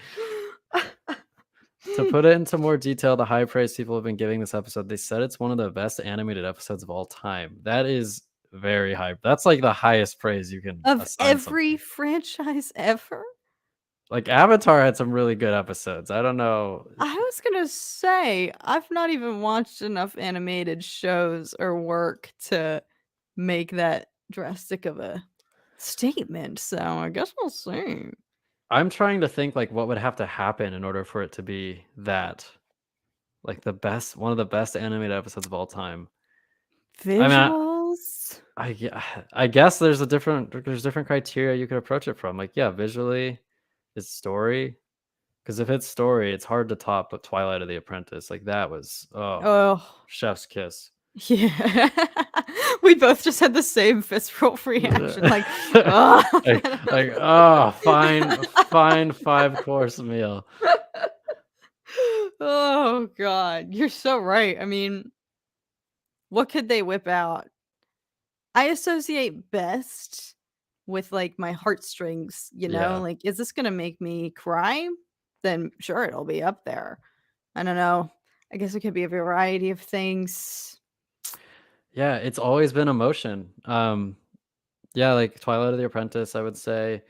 To put it into more detail, the high praise people have been giving this episode, they said it's one of the best animated episodes of all time. That is very high. That's like the highest praise you can Of assign every something. franchise ever? Like Avatar had some really good episodes. I don't know. I was gonna say, I've not even watched enough animated shows or work to make that drastic of a statement, so I guess we'll see. I'm trying to think like what would have to happen in order for it to be that like the best one of the best animated episodes of all time. I mean, Visuals? I guess there's different criteria you could approach it from. Like, yeah, visually, it's story. Because if it's story, it's hard to top a Twilight of the Apprentice. Like that was Oh, chef's kiss. yeah. We both just had the same visceral reaction, like, "Ugh." Fine 5-course meal. Oh god, you're so right. I mean, what could they whip out? I associate best with, like, my heartstrings, you know? Yeah. Like, is this gonna make me cry? Then sure, it'll be up there. I don't know. I guess it could be a variety of things. Yeah, it's always been emotion. Yeah, like Twilight of the Apprentice, I would say.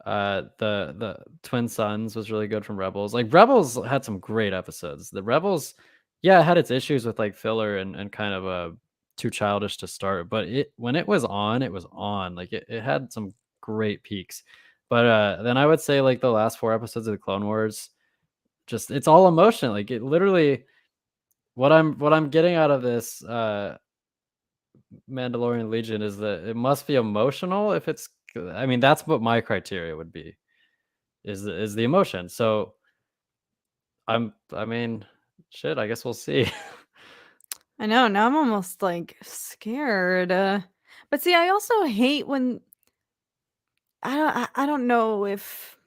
The Twin Sons was really good from Rebels. Like Rebels had some great episodes. The Rebels, yeah, it had its issues with like filler and kind of too childish to start, but it when it was on, it was on. Like it had some great peaks. But then I would say like the last 4 episodes of the Clone Wars, just it's all emotion. Like it literally what I'm getting out of this Mandalorian Legion is that it must be emotional if it's I mean, that's what my criteria would be, is the emotion. So, I mean, shit, I guess we'll see. I know, now I'm almost, like, scared, but see, I also hate when I don't know if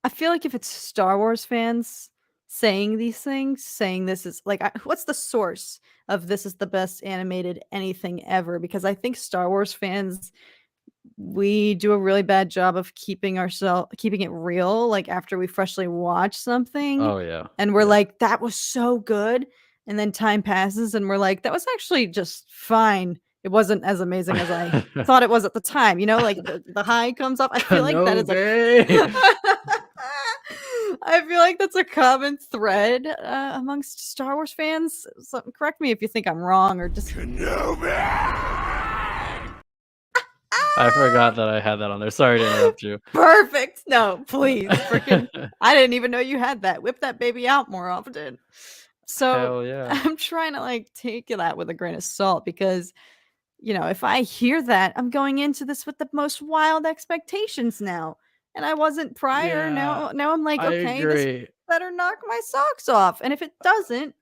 I feel like if it's Star Wars fans saying these things, saying this is like, what's the source of this is the best animated anything ever? Because I think Star Wars fans, we do a really bad job of keeping it real. Like after we freshly watch something, Oh, yeah. and we're Yeah. like, that was so good, and then time passes, and we're like, that was actually just fine. It wasn't as amazing as I thought it was at the time. You know, like the high comes up. I feel like that is a Kenobi! I feel like that's a common thread amongst Star Wars fans. So correct me if you think I'm wrong or just I forgot that I had that on there. Sorry to interrupt you. perfect. No, please, freaking! I didn't even know you had that. Whip that baby out more often. So Hell yeah. I'm trying to like take that with a grain of salt because if I hear that, I'm going into this with the most wild expectations now. And I wasn't prior. Yeah, Now I'm like, I okay, this agree. better knock my socks off. And if it doesn't,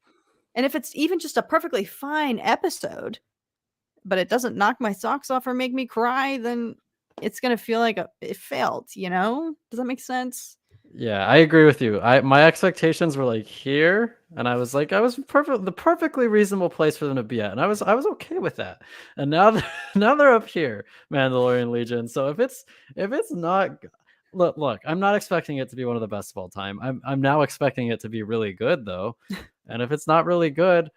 and if it's even just a perfectly fine episode, but it doesn't knock my socks off or make me cry, then it's gonna feel like it failed, you know? Does that make sense? Yeah, I agree with you. My expectations were like here, and I was like, I was the perfectly reasonable place for them to be at, and I was okay with that. And now now they're up here, Mandalorian Legion. So if it's not look, I'm not expecting it to be one of the best of all time. I'm now expecting it to be really good though. And if it's not really good,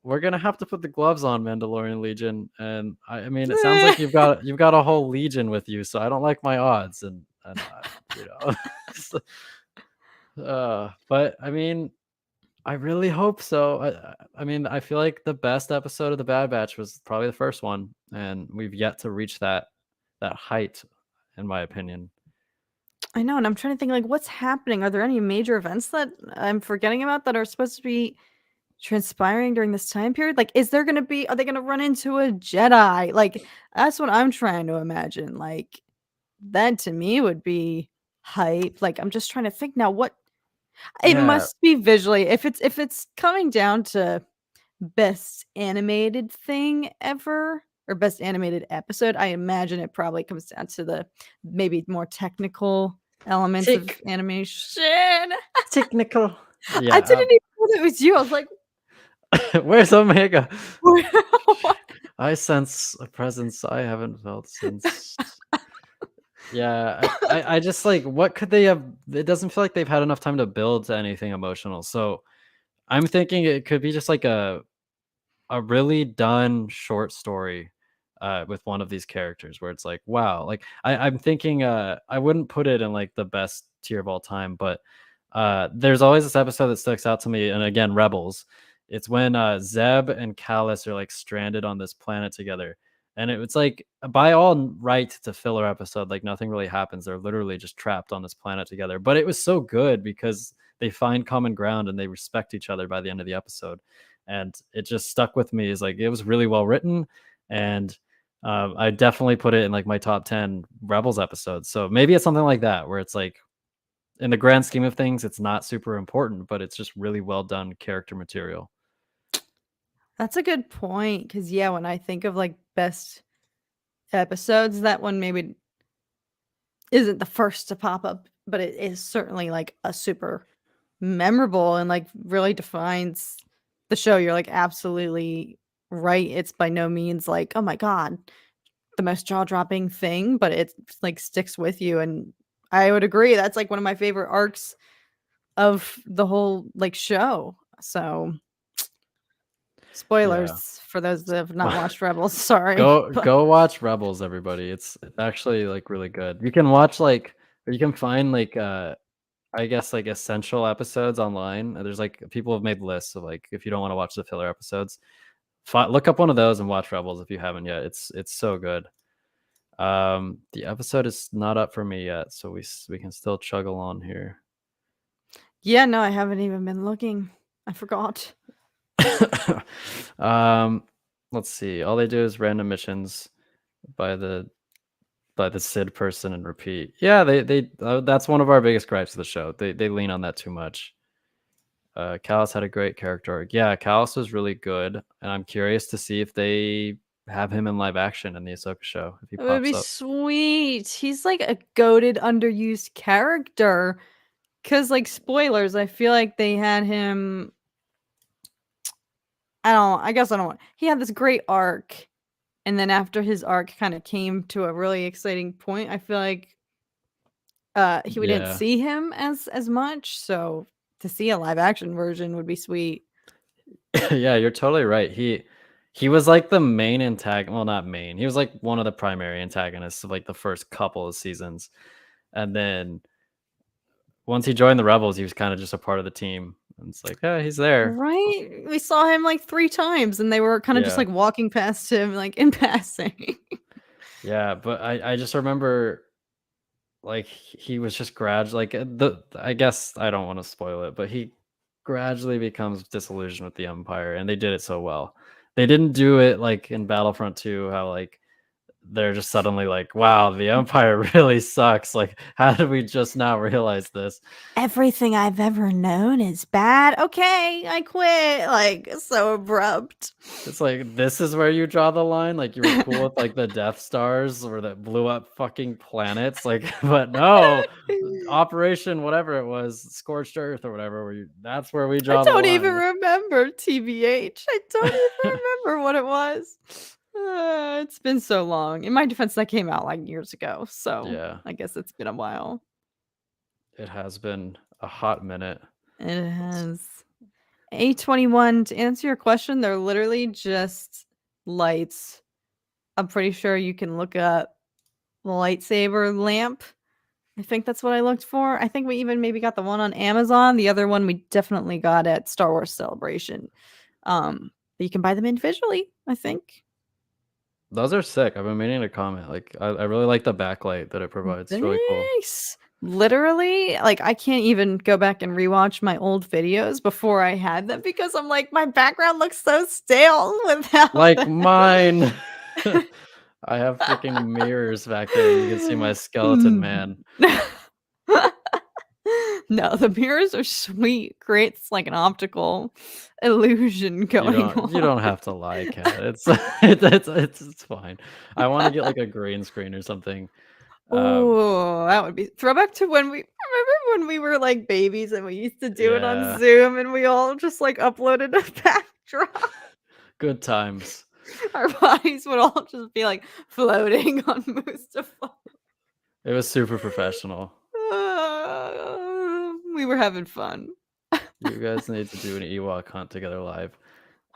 we're gonna have to put the gloves on, Mandalorian Legion. And I mean, it sounds like you've got a whole legion with you, so I don't like my odds, and you know. So, but I mean, I really hope so. I mean, I feel like the best episode of the Bad Batch was probably the first one, and we've yet to reach that height, in my opinion. I know, and I'm trying to think like what's happening. Are there any major events that I'm forgetting about that are supposed to be transpiring during this time period? Like, are they gonna run into a Jedi? Like, that's what I'm trying to imagine. Like, that to me would be hype. Like, I'm just trying to think now what it Yeah, must be visually. If it's coming down to best animated thing ever or best animated episode, I imagine it probably comes down to the maybe more technical elements of tick animation. technical. I Yeah, didn't even know that was you. I was like, where's Omega? what? I sense a presence I haven't felt since. Yeah, I just like what could they have? It doesn't feel like they've had enough time to build to anything emotional. So I'm thinking it could be just like a really done short story with one of these characters where it's like, wow, like I'm thinking I wouldn't put it in like the best tier of all time, but there's always this episode that sticks out to me, and again, Rebels. It's when Zeb and Callus are like stranded on this planet together. And it's like by all right to filler episode, like nothing really happens. They're literally just trapped on this planet together. But it was so good because they find common ground and they respect each other by the end of the episode, and it just stuck with me. Is like it was really well written, and I definitely put it in like my top 10 Rebels episodes. So maybe it's something like that where it's like in the grand scheme of things, it's not super important, but it's just really well done character material. That's a good point. Because yeah, when I think of like best episodes, that one maybe isn't the first to pop up, but it is certainly like a super memorable and like really defines the show. You're like absolutely right. It's by no means like, oh my God, the most jaw-dropping thing, but it like sticks with you. And I would agree. That's like one of my favorite arcs of the whole like show. So Yeah. spoilers for those that have not watched Rebels. Sorry. But Go watch Rebels, everybody. It's actually like really good. You can watch like or you can find like I guess like essential episodes online. There's like people have made lists of like if you don't want to watch the filler episodes, look up one of those and watch Rebels if you haven't yet. It's so good. The episode is not up for me yet, so we can still chug along here. yeah, no, I haven't even been looking. I forgot. um, let's see. All they do is random missions by the Sid person and repeat. Yeah, they that's one of our biggest gripes of the show. They lean on that too much. Callus had a great character arc. Yeah, Callus was really good, and I'm curious to see if they have him in live action in the Ahsoka show if he It would pops be up. sweet. He's like a goated, underused character. Cause like spoilers, I feel like they had him. I guess I don't want. He had this great arc, and then after his arc kind of came to a really exciting point, I feel like we didn't Yeah. see him as much. So to see a live action version would be sweet. Yeah, you're totally right. He was like the main antagonist. Well, not main. He was like one of the primary antagonists of like the first couple of seasons. And then once he joined the Rebels, he was kind of just a part of the team. And it's like, oh, he's there. Right? We saw him like 3 times and they were kind of just Yeah. like walking past him like in passing. Yeah. But I just remember like he was just gradually like I guess I don't want to spoil it, but he gradually becomes disillusioned with the Empire, and they did it so well. They didn't do it like in Battlefront 2, how like they're just suddenly like, wow, the Empire really sucks. Like, how did we just now realize this? Everything I've ever known is bad. Okay, I quit. Like, so abrupt. It's like, this is where you draw the line. Like, you were cool with like the Death Stars or that blew up fucking planets. Like, but no, Operation whatever it was, Scorched Earth or whatever. That's where we I draw the don't even line. remember TBH. I don't even remember what it was. It's been so long. In my defense, that came out like years ago. So Yeah, I guess it's been a while. it has been a hot minute. It has. A21, to answer your question, they're literally just lights. I'm pretty sure you can look up the lightsaber lamp. I think that's what I looked for. I think we even maybe got the one on Amazon. The other one we definitely got at Star Wars Celebration. But you can buy them individually, I think. Those are sick. I've been meaning to comment. Like, I really like the backlight that it provides. It's really cool. Nice. Literally, like I can't even go back and rewatch my old videos before I had them because I'm like, my background looks so stale without Like them. mine. I have freaking mirrors back there. You can see my skeleton man. No, the mirrors are sweet. Creates like an optical illusion going on. You don't have to lie, Kat. It's it's fine. I want to get like a green screen or something. Oh, that would be throwback to when we remember when we were like babies and we used to do it on Yeah. Zoom and we all just like uploaded a backdrop. Good times. Our bodies would all just be like floating on Mustafa. It was super professional. We were having fun. You guys need to do an Ewok hunt together live.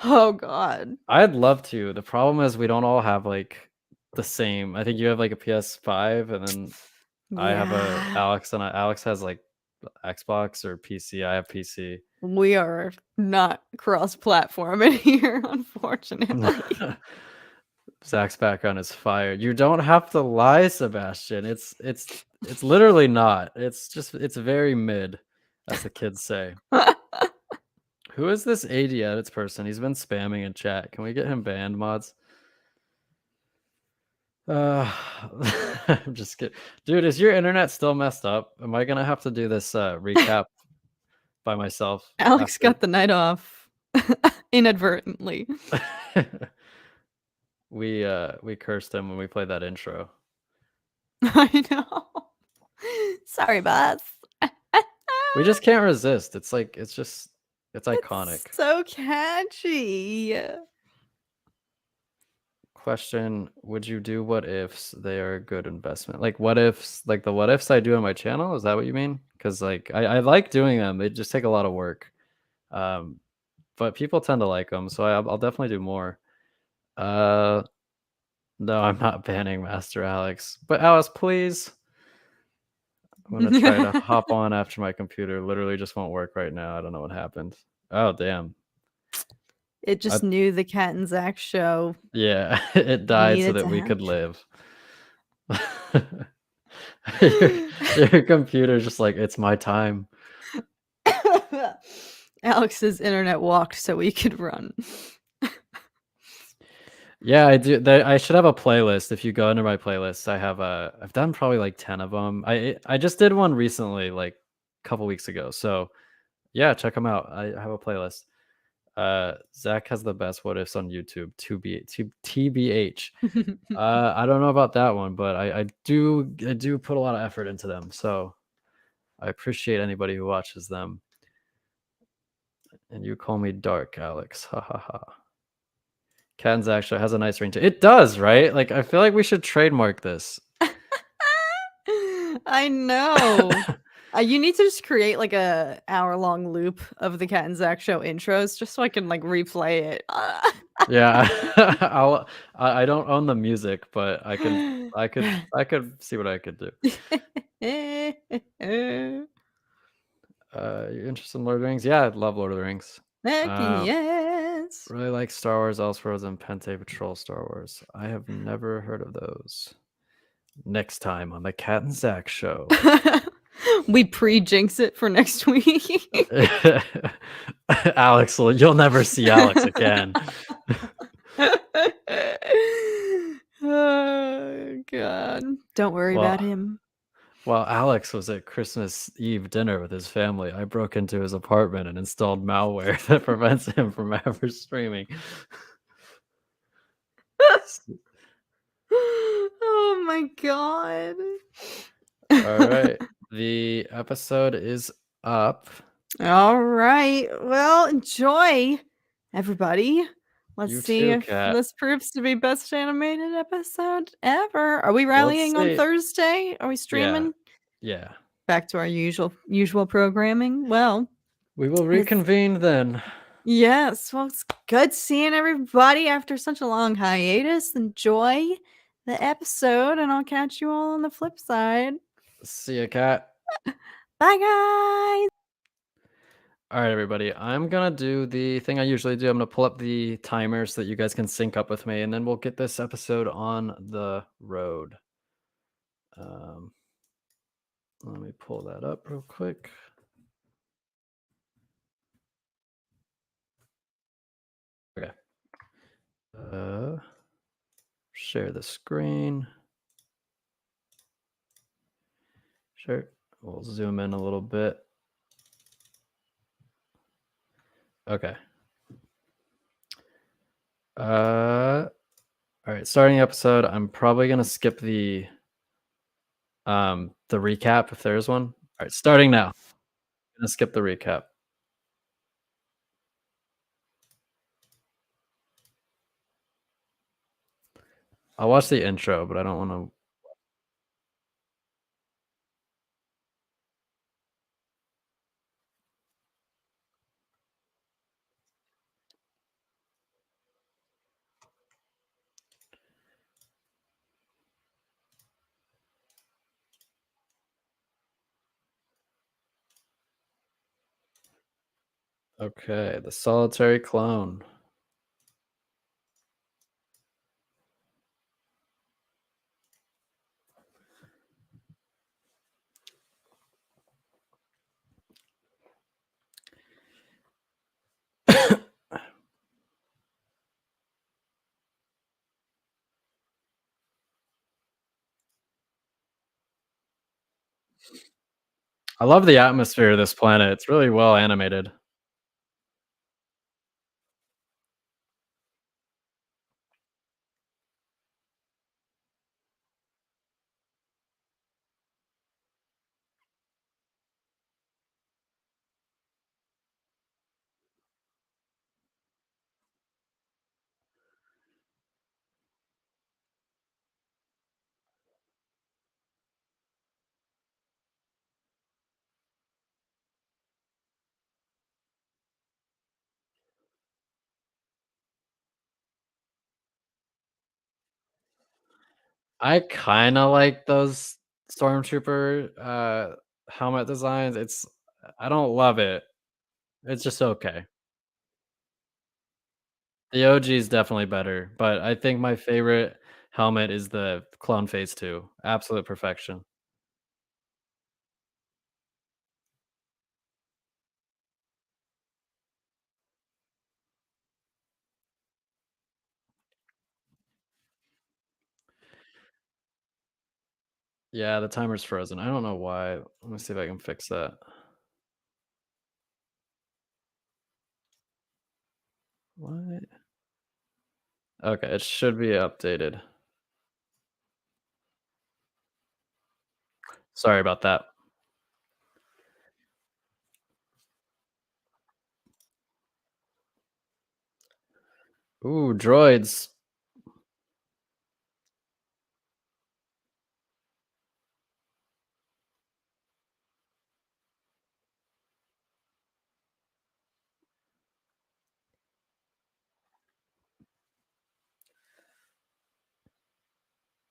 Oh God. I'd love to. The problem is we don't all have like the same. I think you have like a PS5 and then I have a Alex Alex has like Xbox or PC. I have PC. We are not cross-platform in here, unfortunately. Zach's background is fire. You don't have to lie, Sebastian. It's literally not. It's very mid, as the kids say. Who is this AD edits person? He's been spamming in chat. Can we get him banned, mods? I'm just kidding. Dude, is your internet still messed up? Am I gonna have to do this recap by myself? Alex after? got the night off inadvertently. We cursed him when we played that intro. I know. Sorry, boss. We just can't resist. It's like it's iconic. It's so catchy. Question: would you do what ifs? They are a good investment. Like what ifs, like the what ifs I do on my channel. Is that what you mean? Because like I like doing them. They just take a lot of work. But people tend to like them, so I'll definitely do more. No, I'm not banning Master Alex. But Alice, please. I'm gonna try to hop on after my computer. Literally just won't work right now. I don't know what happened. Oh damn. It just knew the Cat and Zach show. Yeah, it died so needed that to we have- could live. your computer's just like, it's my time. Alex's internet walked so we could run. Yeah, I do. I should have a playlist. If you go under my playlist, I have I've done probably like 10 of them. I just did one recently, like a couple weeks ago. So yeah, check them out. I have a playlist. Zach has the best what ifs on YouTube. TBH. I don't know about that one, but I do put a lot of effort into them. So I appreciate anybody who watches them. And you call me dark, Alex. Ha ha ha. Cat and Zach show has a nice ring to it. It does, right? Like I feel like we should trademark this. I know. You need to just create like a hour-long loop of the Cat and Zach show intros just so I can like replay it. Yeah, I don't own the music, but I could see what I could do. You're interested in Lord of the Rings? Yeah, I love Lord of the Rings. Heck yes. Really like Star Wars, Elseworlds, and Pente Patrol Star Wars. I have never heard of those. Next time on the Cat and Zach show. We pre-jinx it for next week. Alex, you'll never see Alex again. Don't worry about Well, him. while Alex was at Christmas Eve dinner with his family, I broke into his apartment and installed malware that prevents him from ever streaming. Oh my god. All right. The episode is up. All right. Well, enjoy, everybody. Let's You see too, if Kat. this proves to be best animated episode ever. Are we Let's rallying on see. Thursday? Are we Yeah. streaming? Yeah. Back to our usual programming. Well, We will it's reconvene then. yes. Well, it's good seeing everybody after such a long hiatus. Enjoy the episode, and I'll catch you all on the flip side. See ya, Kat. Bye, guys. All right, everybody. I'm gonna do the thing I usually do. I'm gonna pull up the timer so that you guys can sync up with me, and then we'll get this episode on the road. Um, Let me pull that up real quick. Okay. Share the screen. Sure. We'll zoom in a little bit. Okay. All right. Starting the episode. I'm probably gonna skip the recap if there's one. All right. Starting now. I'm gonna skip the recap. I'll watch the intro, but I don't want to. Okay, the solitary clone. I love the atmosphere of this planet. It's really well animated. I kind of like those stormtrooper helmet designs. I don't love it. It's just okay. The OG is definitely better, but I think my favorite helmet is the Clone Phase 2. Absolute perfection. Yeah, the timer's frozen. I don't know why. Let me see if I can fix that. What? Okay, it should be updated. Sorry about that. Ooh, droids.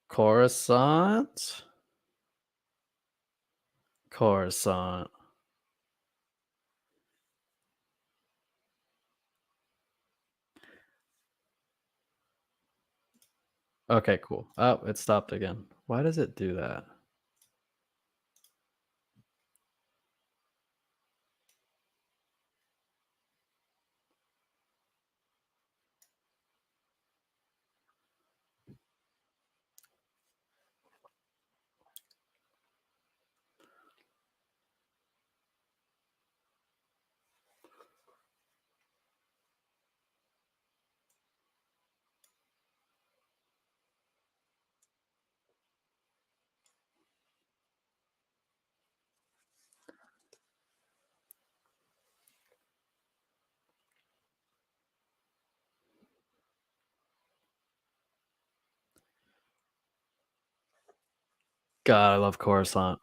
Coruscant. Coruscant. Okay, cool. Oh, it stopped again. Why does it do that? God, I love Coruscant.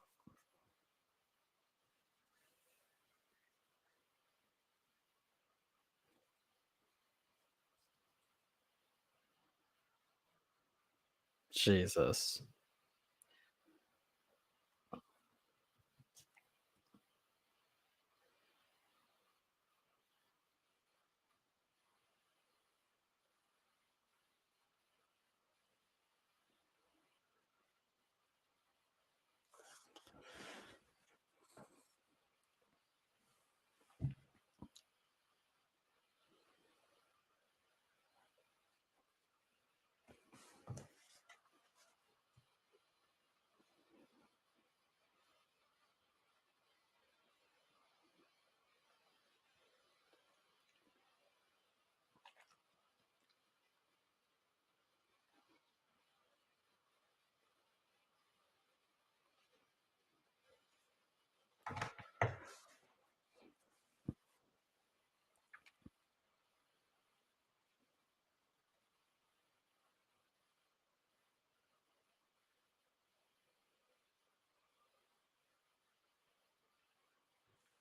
Jesus.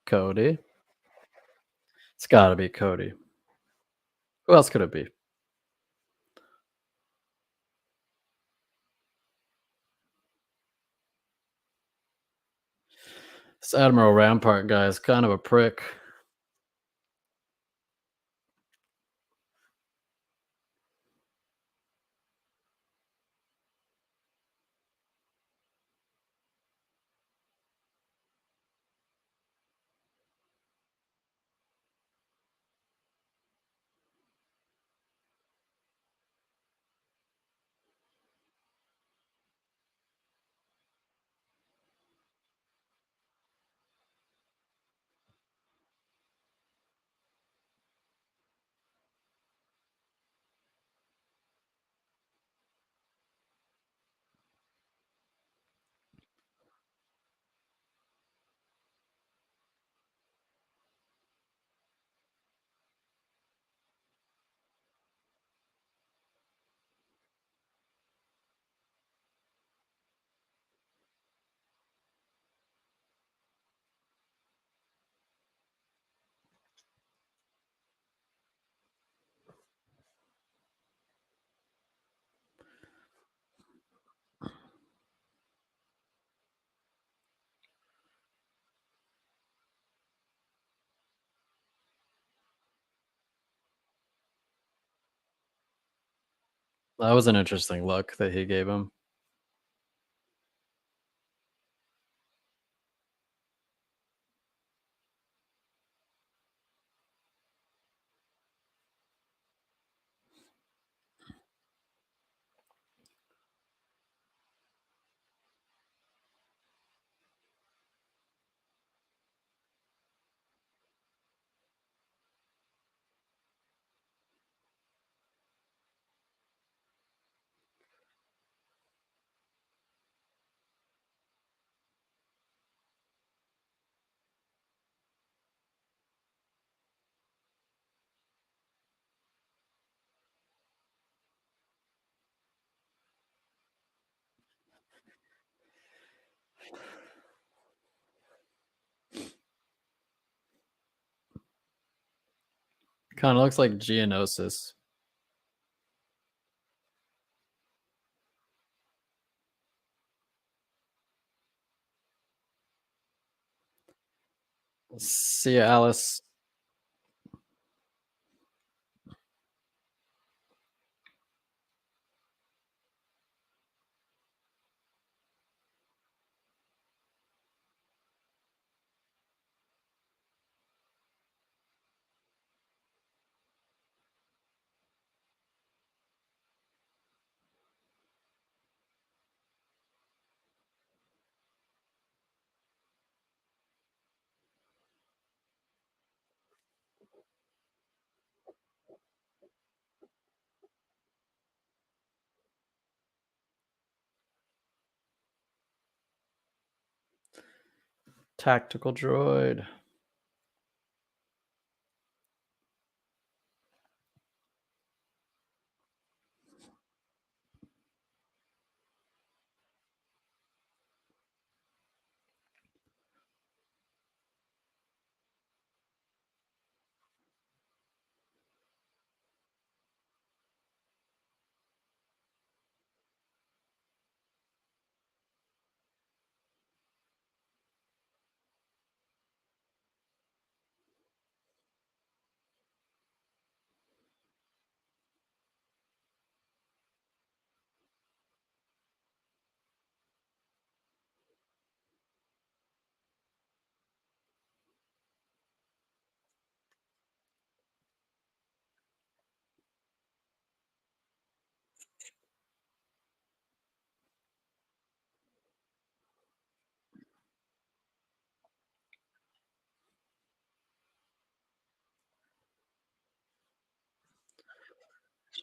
Cody. It's gotta be Cody. Who else could it be? This Admiral Rampart guy is kind of a prick. That was an interesting look that he gave him. Kinda looks like Geonosis. See ya, Alice. Tactical droid.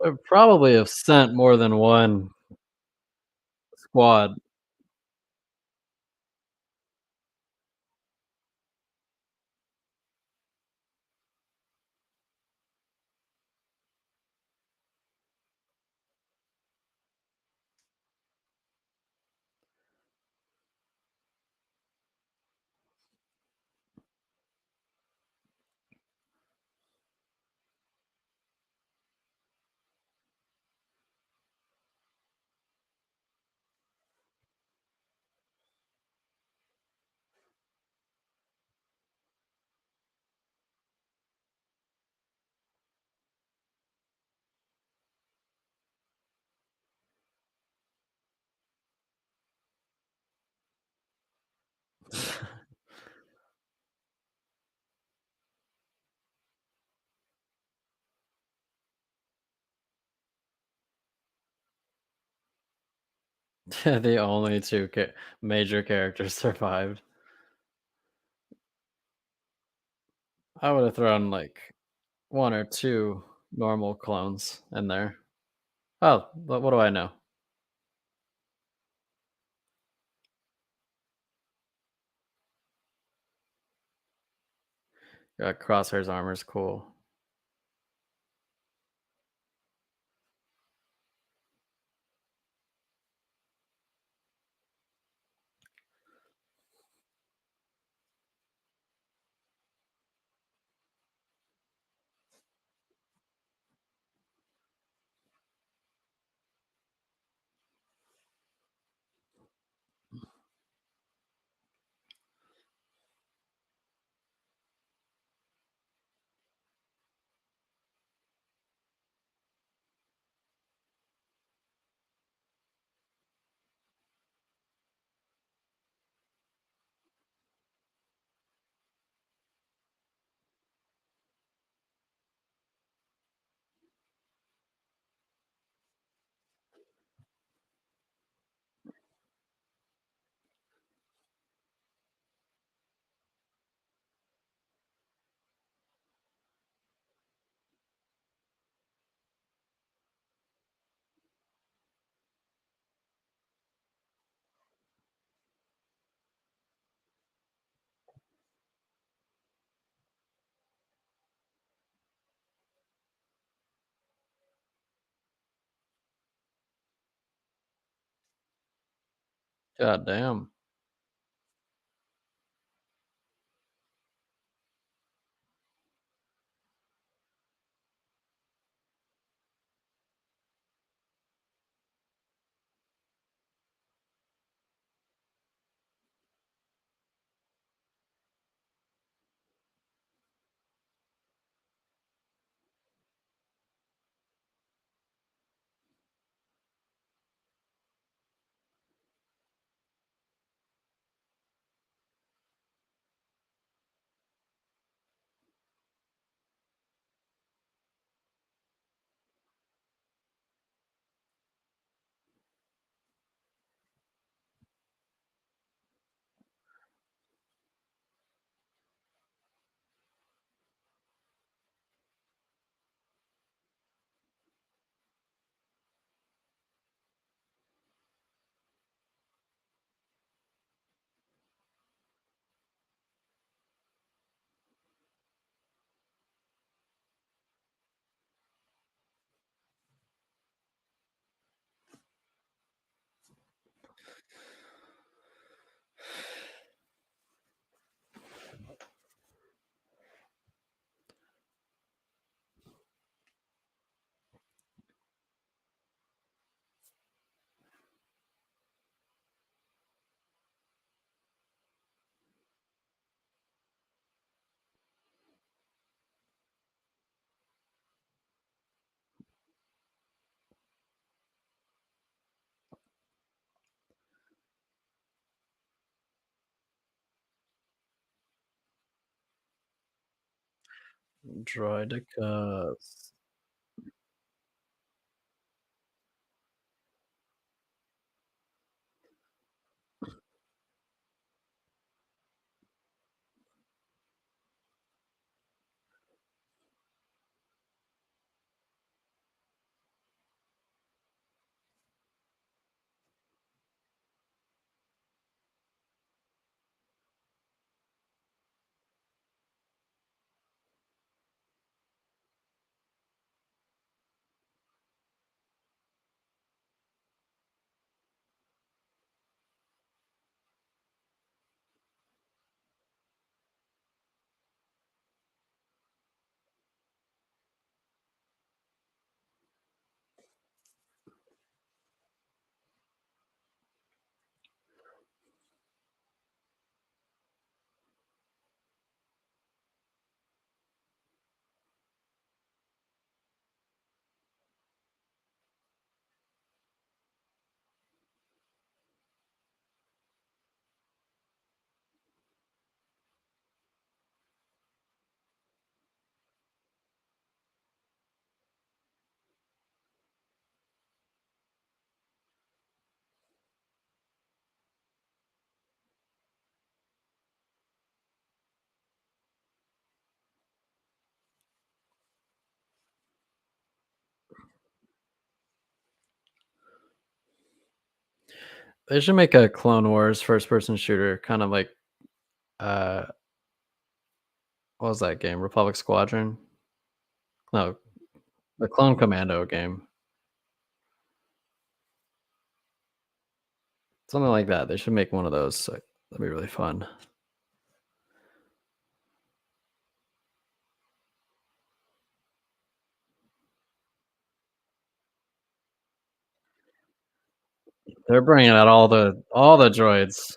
I probably have sent more than one squad. The only 2 major characters survived. I would have thrown, like, 1 or 2 normal clones in there. Oh, what do I know? Crosshair's armor's cool. God damn. Droidicus. They should make a Clone Wars first person shooter, kind of like uh what was that game? Republic Squadron? No, the Clone Commando game. Something like that. They should make one of those. So that'd be really fun. They're bringing out all the droids.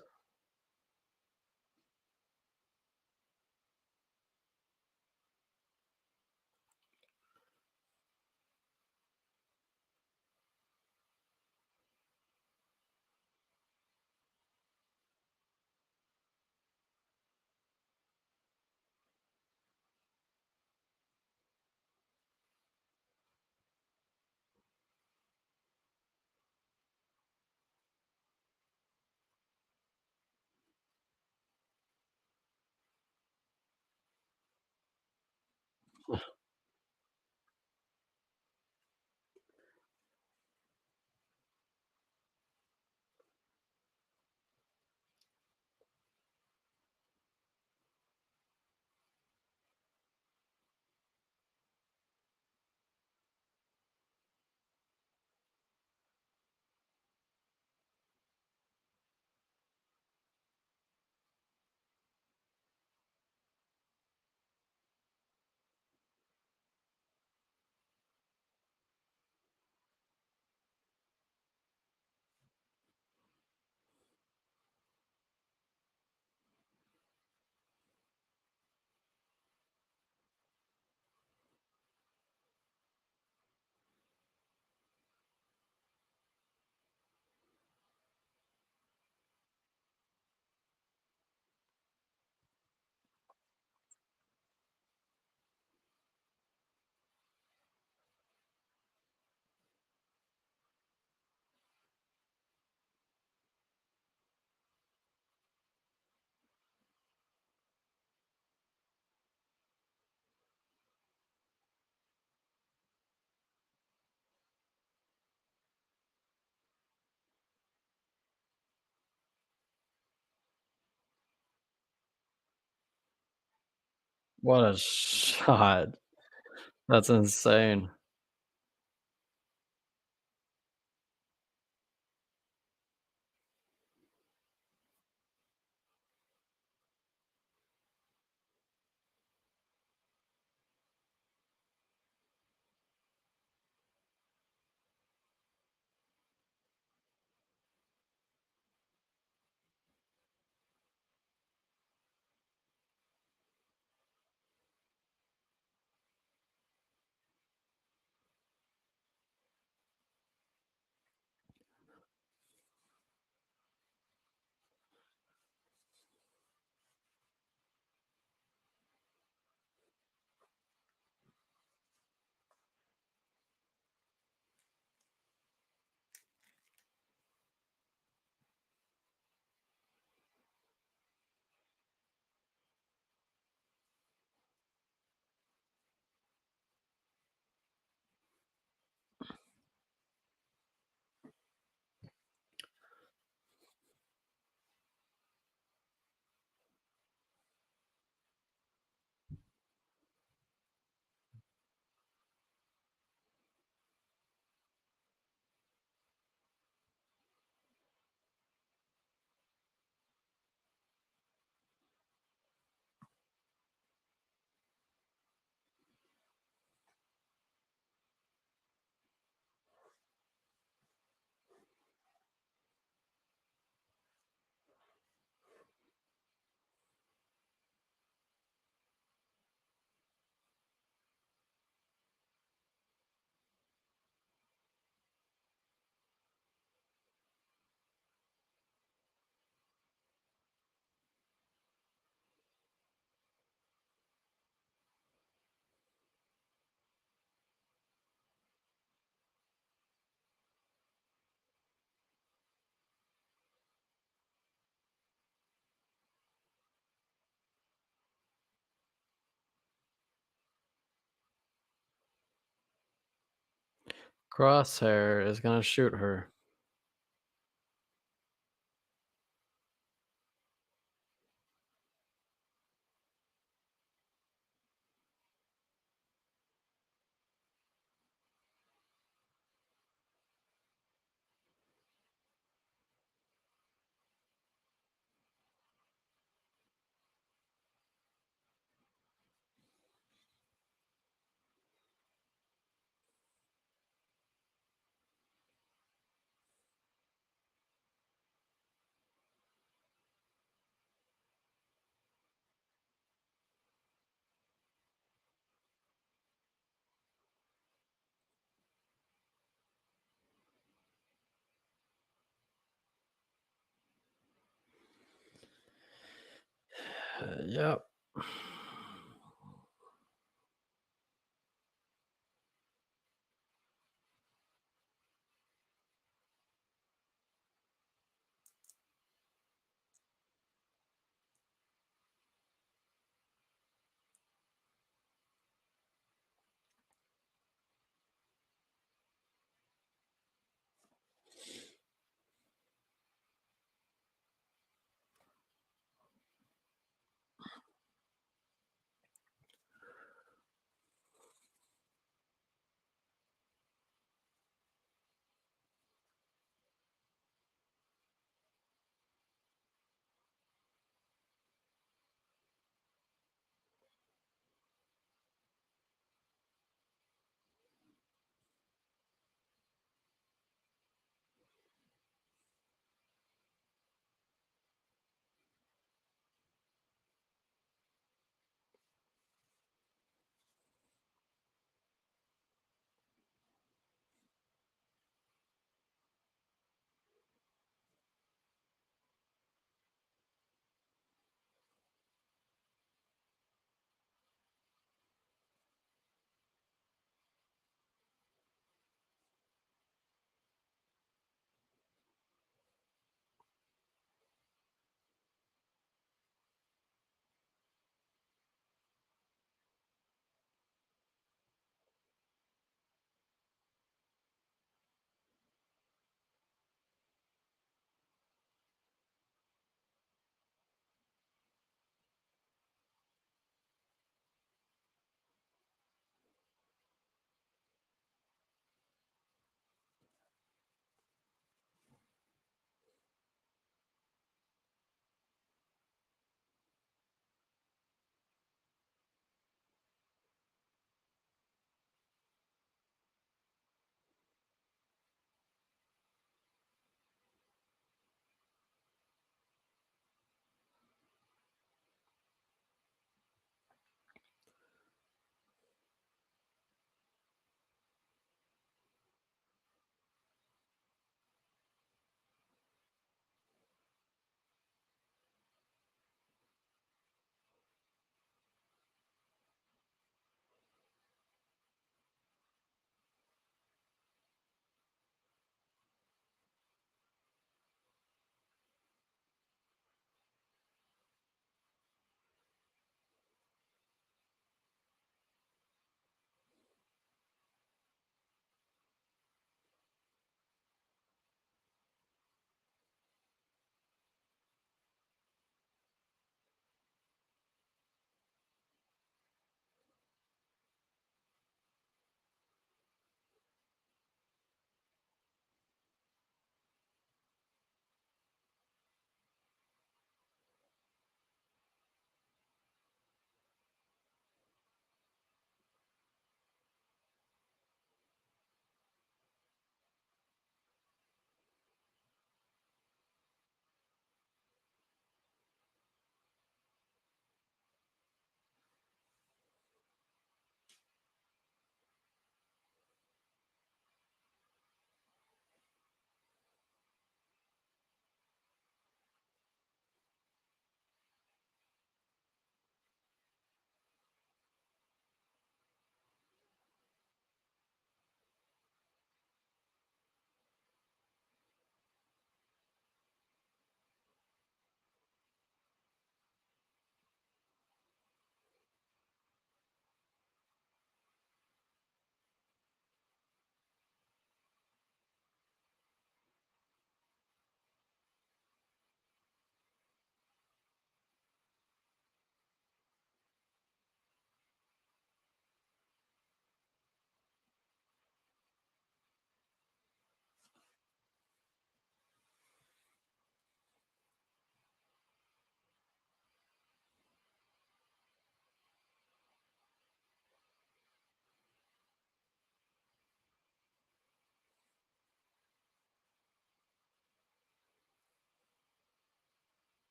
What a shot. That's insane. Crosshair is gonna shoot her. Yep.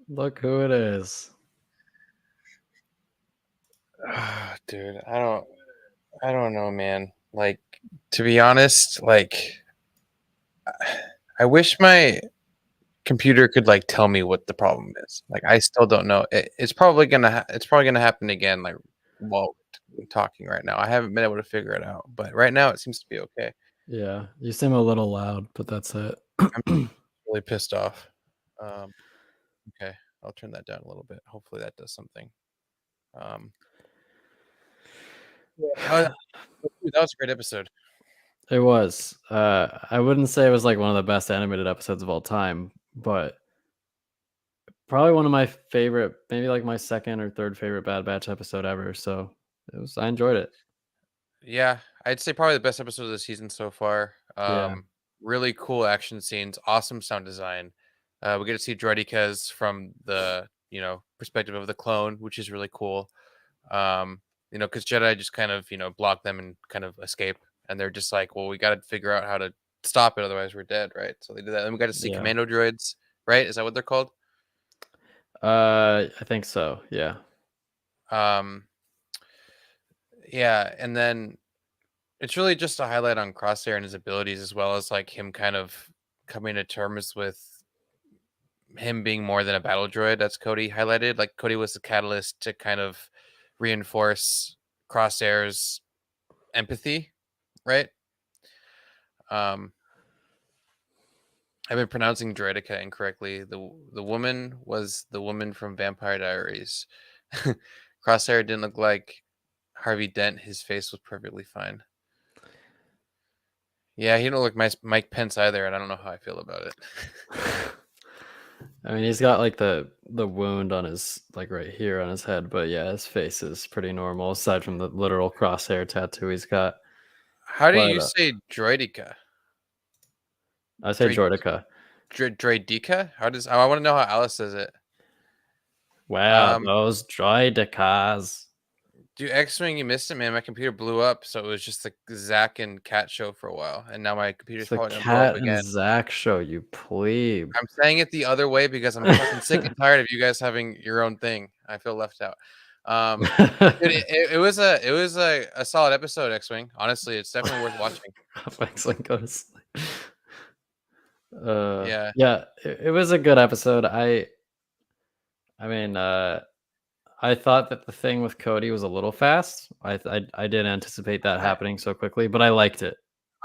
Look who it is. Dude, I don't know, man. Like, to be honest, like, I wish my computer could like tell me what the problem is. Like, I still don't know. It's probably gonna happen again. Like, while we're talking right now, I haven't been able to figure it out. But right now, it seems to be okay. Yeah, you seem a little loud, but that's it. I'm really pissed off. Um, okay, I'll turn that down a little bit. Hopefully, that does something. Um, yeah, that was a great episode. It was. I wouldn't say it was like one of the best animated episodes of all time, but probably one of my favorite, maybe like my second or third favorite Bad Batch episode ever. So I enjoyed it. Yeah, I'd say probably the best episode of the season so far. Yeah, Really cool action scenes, awesome sound design. We get to see Droidekas from the perspective of the clone, which is really cool. Because Jedi just kind of block them and kind of escape, and they're just like, well, we got to figure out how to stop it, otherwise we're dead, right? So they do that. And we got to see yeah. commando droids, right? Is that what they're called? I think so. Yeah, Um, yeah, and then it's really just a highlight on Crosshair and his abilities, as well as like him kind of coming to terms with him being more than a battle droid. That's Cody highlighted. Like Cody was the catalyst to kind of reinforce Crosshair's empathy, right? Um, I've been pronouncing Droidica incorrectly. The woman was the woman from Vampire Diaries. Crosshair didn't look like Harvey Dent. His face was perfectly fine. Yeah, he don't look Mike Pence either, and I don't know how I feel about it. I mean he's got like the wound on his like right here on his head, but yeah, his face is pretty normal aside from the literal crosshair tattoo he's got. How do But you say Droidica? I say Jordica. Droidica? How does I want to know how Alice says it. Wow, those droidicas. Dude, X-Wing, you missed it, man. My computer blew up, so it was just the Zach and Cat show for a while, and now my It's computer's the probably gonna blow up Cat and again. Zach show, you plebe. I'm saying it the other way because I'm fucking sick and tired of you guys having your own thing. I feel left out. Dude, it was a solid episode, X-Wing. Honestly, it's definitely worth watching. Excellent, go to sleep. Yeah, Yeah, it was a good episode. I mean, I thought that the thing with Cody was a little fast. I didn't anticipate that I, happening so quickly, but I liked it.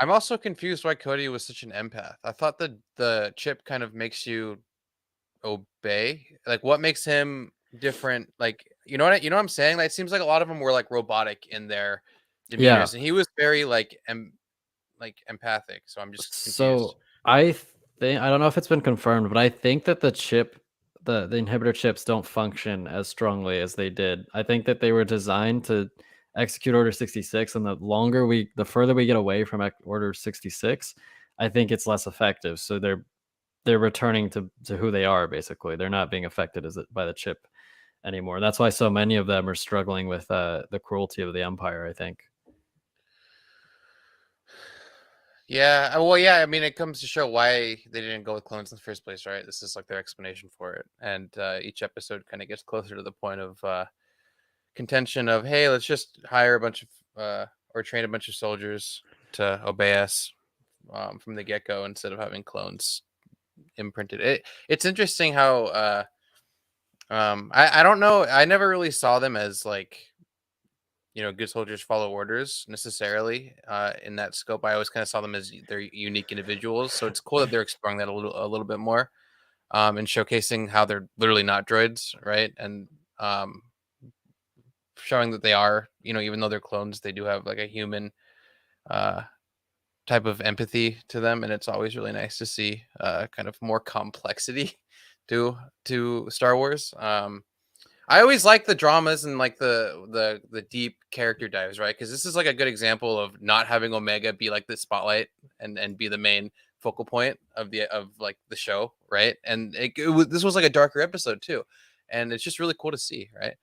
I'm also confused why Cody was such an empath. I thought that the chip kind of makes you obey. Like, what makes him different? Like, you know what I'm saying? Like, it seems like a lot of them were like robotic in their Yeah. demeanors, and he was very like empathic. So I'm just confused. So I don't know if it's been confirmed, but I think that the inhibitor chips don't function as strongly as they did. I think that they were designed to execute Order 66, and the further we get away from Order 66, I think it's less effective. So they're returning to who they are basically. They're not being affected by the chip anymore. That's why so many of them are struggling with the cruelty of the Empire, I think. Yeah, well, yeah. I mean, it comes to show why they didn't go with clones in the first place, right? This is like their explanation for it, and each episode kind of gets closer to the point of contention of, hey, let's just hire a bunch of or train a bunch of soldiers to obey us from the get go instead of having clones imprinted. It's interesting how I don't know. I never really saw them as like good soldiers follow orders necessarily in that scope. I always kind of saw them as they're unique individuals. So it's cool that they're exploring that a little bit more and showcasing how they're literally not droids, right? And showing that they are, even though they're clones, they do have like a human uh, type of empathy to them, and it's always really nice to see kind of more complexity to Star Wars. I always like the dramas and like the deep character dives, right? Because this is like a good example of not having Omega be like the spotlight and be the main focal point of like the show, right? And this was like a darker episode too, and it's just really cool to see, right?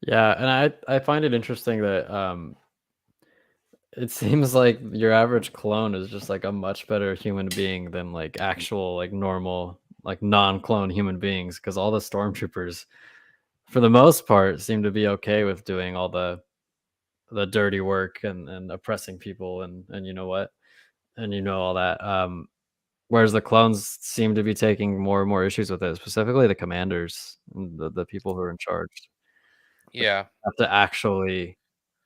Yeah, and I find it interesting that it seems like your average clone is just like a much better human being than like actual like normal like non-clone human beings, because all the stormtroopers, for the most part, seem to be okay with doing all the dirty work and oppressing people and you know what and you know all that. Whereas the clones seem to be taking more and more issues with it, specifically the commanders and the people who are in charge Yeah. have to actually,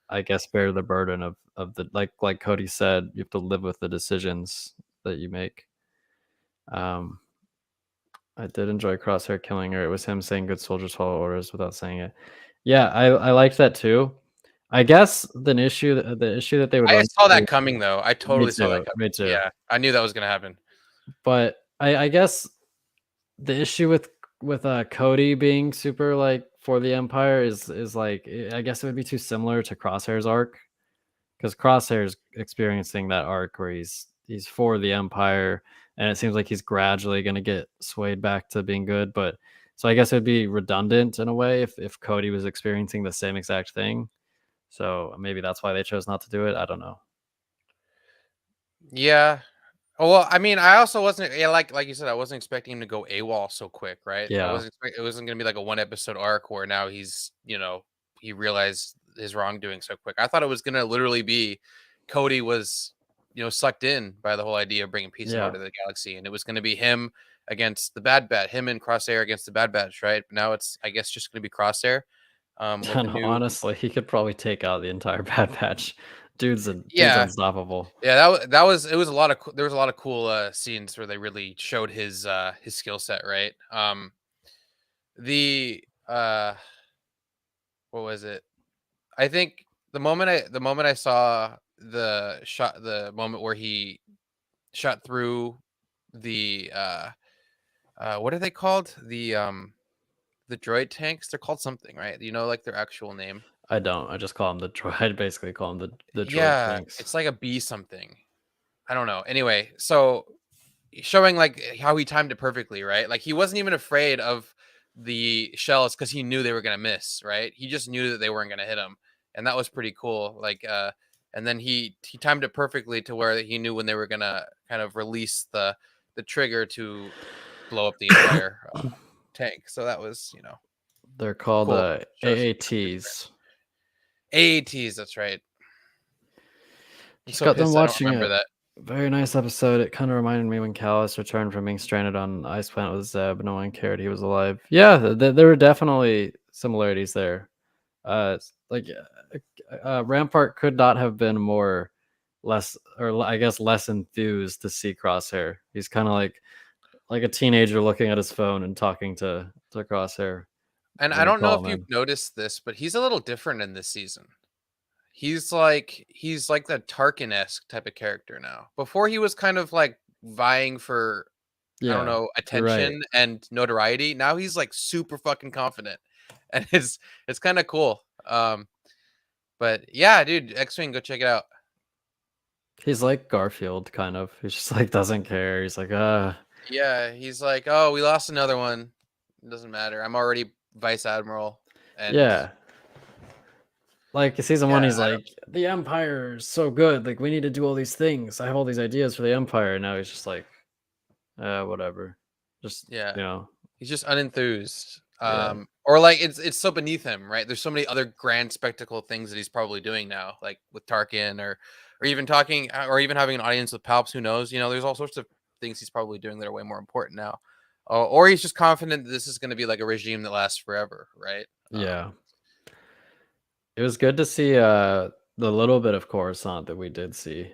I guess, bear the burden of the like Cody said, you have to live with the decisions that you make. Um, I did enjoy Crosshair killing her. It was him saying "good soldiers follow orders" without saying it. Yeah, I liked that too. I guess the issue that they would I run saw through. that coming though. I Me totally saw that too. coming. Me too. Yeah, I knew that was gonna happen. But I guess the issue with Cody being super like for the Empire is like I guess it would be too similar to Crosshair's arc, because Crosshair's experiencing that arc where he's for the Empire, and it seems like he's gradually going to get swayed back to being good. But so I guess it'd be redundant in a way if Cody was experiencing the same exact thing. So maybe that's why they chose not to do it. I don't know. Yeah. Oh, well, I mean, I also wasn't yeah, like you said, I wasn't expecting him to go AWOL so quick, right? I Yeah. wasn't expect it wasn't gonna be like a one episode arc where now he's, he realized his wrongdoing so quick. I thought it was gonna literally be Cody was, sucked in by the whole idea of bringing peace and Yeah. order to the galaxy, and it was gonna be him against the Bad Batch, him and Crosshair against the Bad Batch, right? But now it's, I guess, just gonna be Crosshair, with the And new honestly, he could probably take out the entire Bad Batch. Dude's yeah. unstoppable. Yeah, that was it was a lot of there was a lot of cool scenes where they really showed his skill set, right? The what was it? I think the moment I saw the moment where he shot through the what are they called? The droid tanks? They're called something, right? You know, like their actual name. I don't. I just call him the droid. I basically call him the droid Yeah, tanks. it's like a B something. I don't know. Anyway, so showing like how he timed it perfectly, right? Like he wasn't even afraid of the shells because he knew they were gonna miss, right? He just knew that they weren't gonna hit him, and that was pretty cool. And then he timed it perfectly to where he knew when they were gonna kind of release the trigger to blow up the entire tank. So that was They're called cool. Shows AATs. AATs. That's right. I'm Just so got done pissed I don't watching remember it. that. Very nice episode. It kind of reminded me when Callus returned from being stranded on ice planet with Zeb. No one cared he was alive. Yeah, there were definitely similarities there. Like Rampart could not have been more less, or I guess less enthused to see Crosshair. He's kind of like a teenager looking at his phone and talking to Crosshair And I when he don't know called if him you've in. noticed this, but he's a little different in this season. He's like the Tarkin-esque type of character now. Before he was kind of like vying for, I don't Yeah, know, you're right. attention and notoriety. Now he's like super fucking confident. And it's kind of cool. But yeah, dude, X-Wing, go check it out. He's like Garfield, kind of. He's just like doesn't care. He's like, Yeah, he's like, "Oh, we lost another one. It doesn't matter. I'm already vice admiral." And yeah. Like season yeah, one, he's like, the Empire is so good. Like we need to do all these things. I have all these ideas for the Empire. And now he's just like, whatever. Just yeah. you know, He's just unenthused. yeah, Or like it's so beneath him, right? There's so many other grand spectacle things that he's probably doing now, like with Tarkin or even talking or even having an audience with Palps, who knows? There's all sorts of things he's probably doing that are way more important now. Or he's just confident that this is going to be like a regime that lasts forever, right? yeah. It was good to see the little bit of Coruscant that we did see.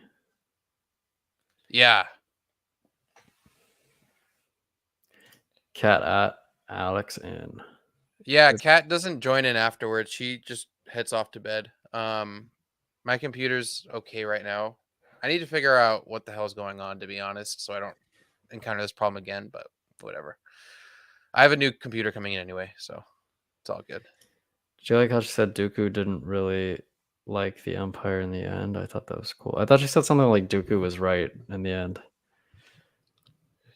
Yeah. Cat at Alex in. Yeah, It's- Kat doesn't join in afterwards. She just heads off to bed. My computer's okay right now. I need to figure out what the hell's going on, to be honest, so I don't encounter this problem again, but whatever. I have a new computer coming in anyway, so it's all good. Do you like how she said Dooku didn't really like the Empire in the end? I thought that was cool. I thought she said something like Dooku was right in the end.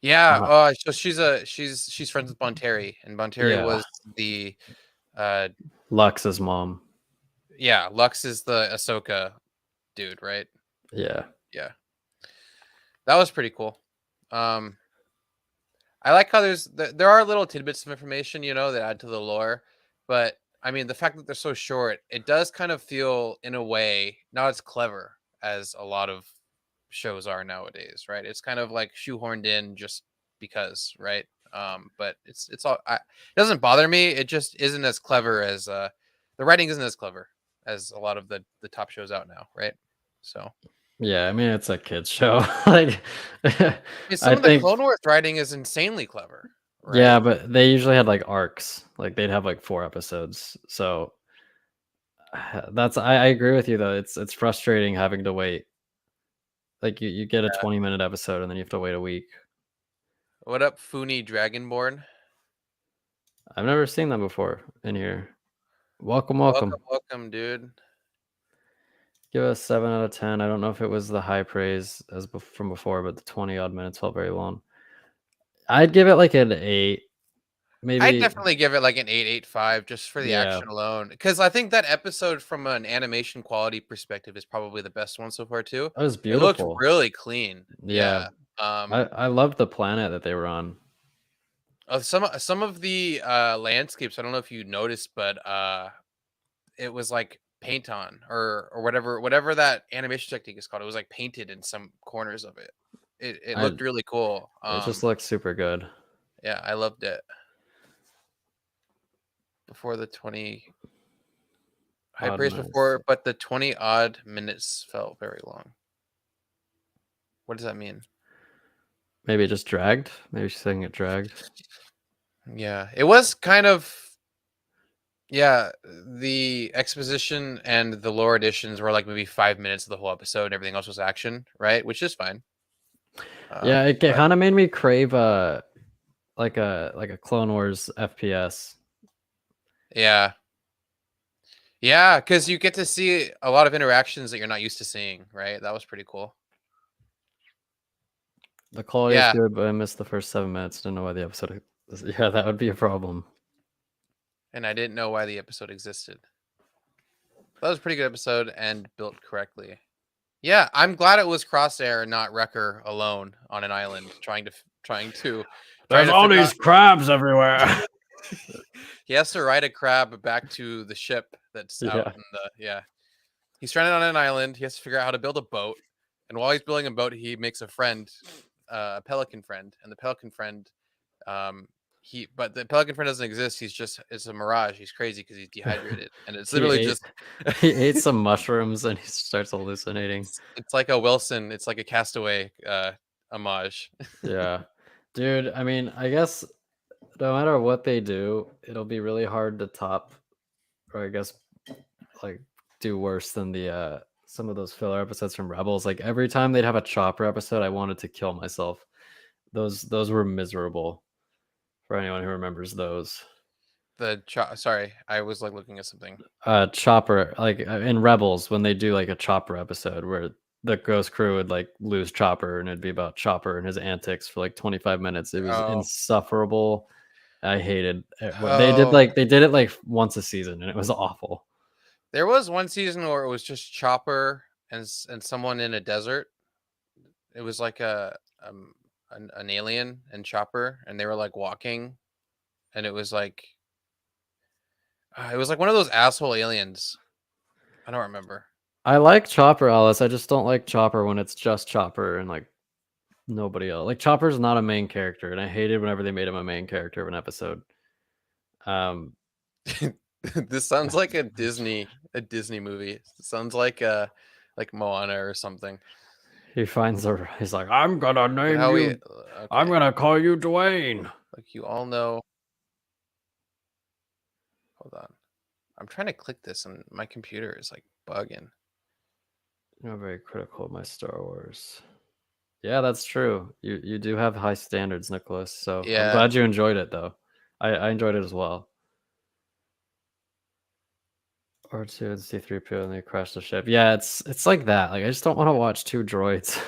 Yeah, Uh-huh. so she's friends with Bonteri, and Bonteri Yeah, was the uh Lux's mom. yeah, Lux is the Ahsoka dude, right? Yeah, Yeah. That was pretty cool. I like how there are little tidbits of information, that add to the lore, but I mean, the fact that they're so short, it does kind of feel in a way not as clever as a lot of shows are nowadays, right? It's kind of like shoehorned in just because, right? But it's all it doesn't bother me. It just isn't as clever as the writing isn't as clever as a lot of the top shows out now, right? So Yeah, I mean, it's a kids show. Like, mean, some I of the think Clone Wars writing is insanely clever, yeah, right? but they usually had, like, arcs. Like, they'd have, like, 4 episodes. So, that's I agree with you, though. It's frustrating having to wait. Like, you get a 20-minute episode, and then you have to wait a week. What up, Funi Dragonborn? I've never seen them before in here. Welcome, Welcome, welcome. welcome, dude. Give it a 7 out of 10. I don't know if it was the high praise as from before, but the 20 odd minutes felt very long. I'd give it like an 8, I'd maybe. definitely give it like an 8.85 just for the Yeah, action alone. Because I think that episode from an animation quality perspective is probably the best one so far too. that was It looked beautiful. really clean. Yeah, Yeah. I loved the planet that they were on. Some of the landscapes, I don't know if you noticed, but it was like paint on or whatever that animation technique is called. It was like painted in some corners of it. It I looked really cool. It just looks super good. Yeah, I loved it. Before the 20 high Odd praise minutes. before, but the 20 odd minutes felt very long. What does that mean? Maybe it just dragged. Maybe she's saying it dragged. Yeah, it was kind of yeah, the exposition and the lore additions were like maybe 5 minutes of the whole episode and everything else was action, right? Which is fine. Yeah, it But kind of made me crave like a Clone Wars FPS. yeah. Yeah, because you get to see a lot of interactions that you're not used to seeing, right? That was pretty cool. The quality is Yeah, good, but I missed the first 7 minutes. Didn't know why the episode. Yeah, that would be a problem. and I didn't know why the episode existed. That was a pretty good episode and built correctly. Yeah, I'm glad it was Crosshair and not Wrecker alone on an island trying to figure out. crabs everywhere. He has to ride a crab back to the ship that's out Yeah, in the yeah. He's stranded on an island. He has to figure out how to build a boat, and while he's building a boat, he makes a friend, a pelican friend, and the pelican friend, but the pelican friend doesn't exist. It's a mirage. He's crazy because he's dehydrated, and it's he literally ate just he ate some mushrooms and he starts hallucinating. it's like a Wilson. It's like a Castaway homage. Yeah, dude. I mean, I guess no matter what they do, it'll be really hard to top, or I guess like do worse than the some of those filler episodes from Rebels. Like every time they'd have a chopper episode, I wanted to kill myself. Those were miserable for anyone who remembers those. Sorry, I was like looking at something. Chopper, like in Rebels when they do like a Chopper episode where the Ghost Crew would like lose Chopper and it'd be about Chopper and his antics for like 25 minutes. It was Oh, insufferable. I hated what they did. oh, Like they did it like once a season and it was awful. there was one season where it was just Chopper and someone in a desert. It was like an alien and Chopper, and they were like walking, and it was like one of those asshole aliens. I don't remember. I like Chopper, Alice. I just don't like Chopper when it's just Chopper and like nobody else. Like Chopper's not a main character, and I hated whenever they made him a main character of an episode. Um, This sounds like a Disney movie. It sounds like Moana or something. he finds a. He's like, I'm gonna But name how we you. I'm okay, gonna call you Dwayne. like you all know. Hold on, I'm trying to click this, and my computer is like bugging. You're very critical of my Star Wars. Yeah, that's true. You do have high standards, Nicholas. So I'm Yeah, glad you enjoyed it, though. I enjoyed it as well. R2 and C3PO and they crash the ship. Yeah, it's like that. Like I just don't want to watch two droids.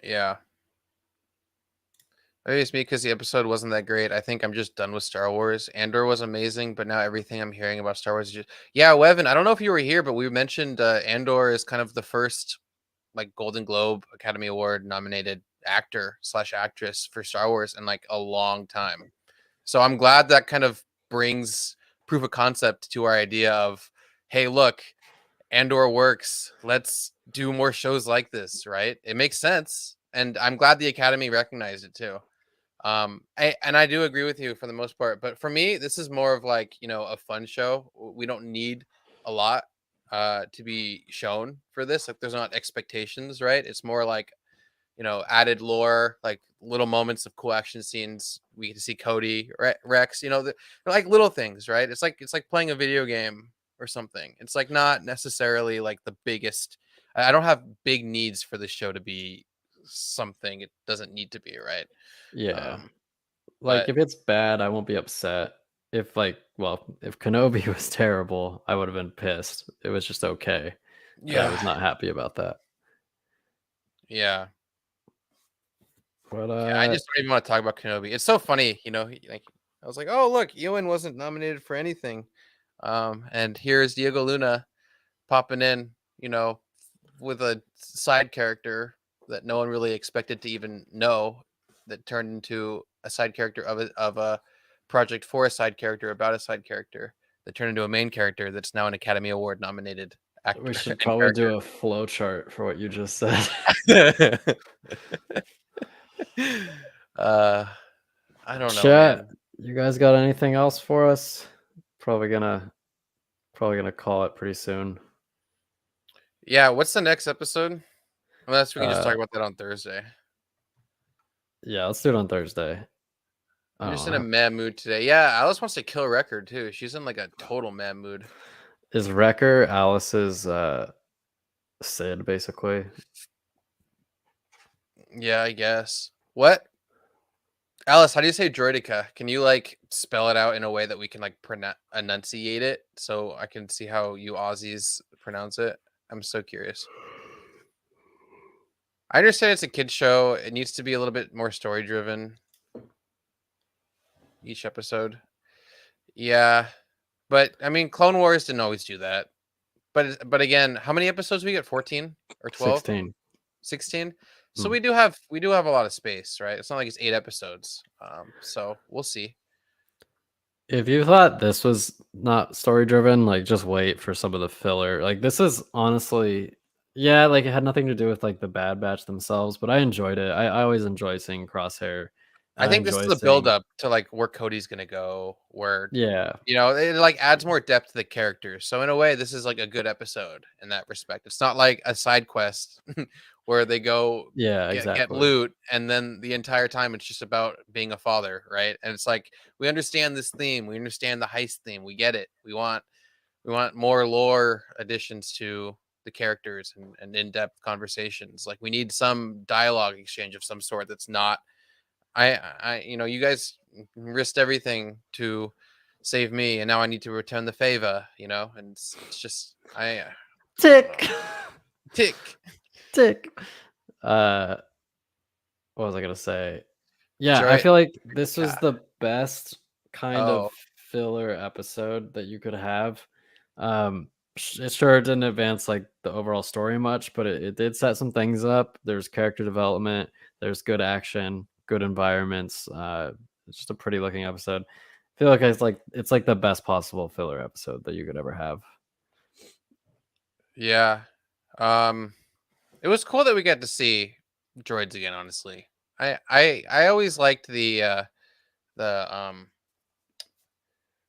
yeah. Maybe it's me because the episode wasn't that great. I think I'm just done with Star Wars. Andor was amazing, but now everything I'm hearing about Star Wars is just yeah. Wevin, I don't know if you were here, but we mentioned Andor is kind of the first like Golden Globe Academy Award nominated actor / actress for Star Wars in like a long time. So I'm glad that kind of brings proof of concept to our idea of, hey, look, Andor works. Let's do more shows like this, right? It makes sense. And I'm glad the Academy recognized it too. I do agree with you for the most part, but for me, this is more of like, a fun show. We don't need a lot to be shown for this. Like there's not expectations, right? It's more like, added lore, like little moments of cool action scenes. We get to see Cody, Rex, they're like little things, right? It's like playing a video game or something. It's like not necessarily like the biggest. I don't have big needs for this show to be something it doesn't need to be, right? Yeah. Like But if it's bad, I won't be upset. If if Kenobi was terrible, I would have been pissed. It was just okay, but I was yeah, not happy about that. yeah, But yeah. I just don't even want to talk about Kenobi. It's so funny, like I was like, oh look, Ewan wasn't nominated for anything, and here's Diego Luna popping in, with a side character that no one really expected to even know, that turned into a side character of a project for a side character about a side character that turned into a main character that's now an Academy Award nominated actor we should and probably character. do a flow chart for what you just said. uh, I don't know, Chat, man. you guys got anything else for us? Probably gonna call it pretty soon. Yeah, what's the next episode? Unless we can just talk Uh, about that on Thursday. yeah, let's do it on Thursday. I I'm don't just in a know. mad mood today. Yeah, Alice wants to kill Record too. She's in like a total mad mood. Is Wrecker Alice's Sid basically? Yeah, I guess. What? Alice, how do you say droidica? Can you like spell it out in a way that we can like enunciate it so I can see how you Aussies pronounce it? I'm so curious. I understand it's a kid show. It needs to be a little bit more story driven each episode. Yeah, but I mean, Clone Wars didn't always do that. But again, how many episodes we get? 14 or 12? 16. 16? So Hmm. we do have a lot of space, right? It's not like it's 8 episodes. So we'll see. If you thought this was not story driven, like just wait for some of the filler. Like this is honestly, yeah, like it had nothing to do with like the Bad Batch themselves, but I enjoyed it. I always enjoy seeing Crosshair, and I I think this is enjoy a build seeing, up to like where Cody's gonna go, where yeah, it like adds more depth to the characters. So in a way, this is like a good episode in that respect. It's not like a side quest where they go yeah, get exactly. loot and then the entire time it's just about being a father, right? And it's like we understand this theme, we understand the heist theme, we get it. We want more lore additions to the characters and in-depth conversations. Like we need some dialogue exchange of some sort that's not you guys risked everything to save me, and now I need to return the favor, and it's just I don't know. Tick, Tick. tick. Uh, what was I gonna say? Yeah, I Joy. feel like this was God. the best kind of Oh, filler episode that you could have. It sure didn't advance like the overall story much, but it did set some things up. There's character development, there's good action, good environments. It's just a pretty looking episode. I feel like it's like the best possible filler episode that you could ever have. yeah. It was cool that we got to see droids again, honestly. I always liked the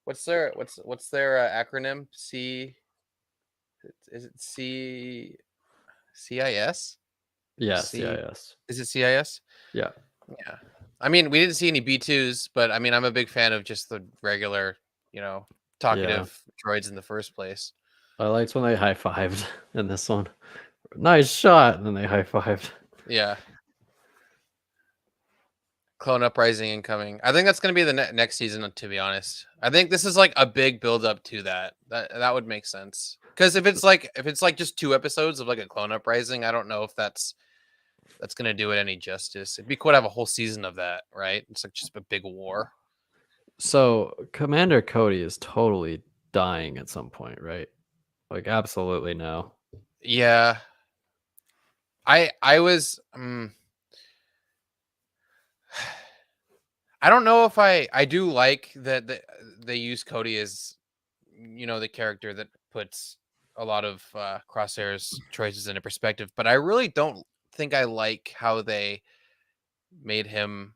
what's their acronym? Is it CIS? Yeah, C CIS. Is it CIS? Yeah. Yeah. I mean, we didn't see any B2s, but I mean, I'm a big fan of just the regular, Yeah. talkative droids in the first place. I liked when they high fived in this one. Nice shot, and then they high fived. Yeah. Clone Uprising incoming. I think that's going to be the next season, to be honest. I think this is like a big build up to that. That would make sense. Because if it's like just 2 episodes of like a Clone Uprising, I don't know if that's going to do it any justice. It'd be cool to have a whole season of that, right? It's like just a big war. So Commander Cody is totally dying at some point, right? Like absolutely no. Yeah. I was I don't know if I do like that they use Cody as, the character that puts a lot of Crosshair's choices into perspective, but I really don't think I like how they made him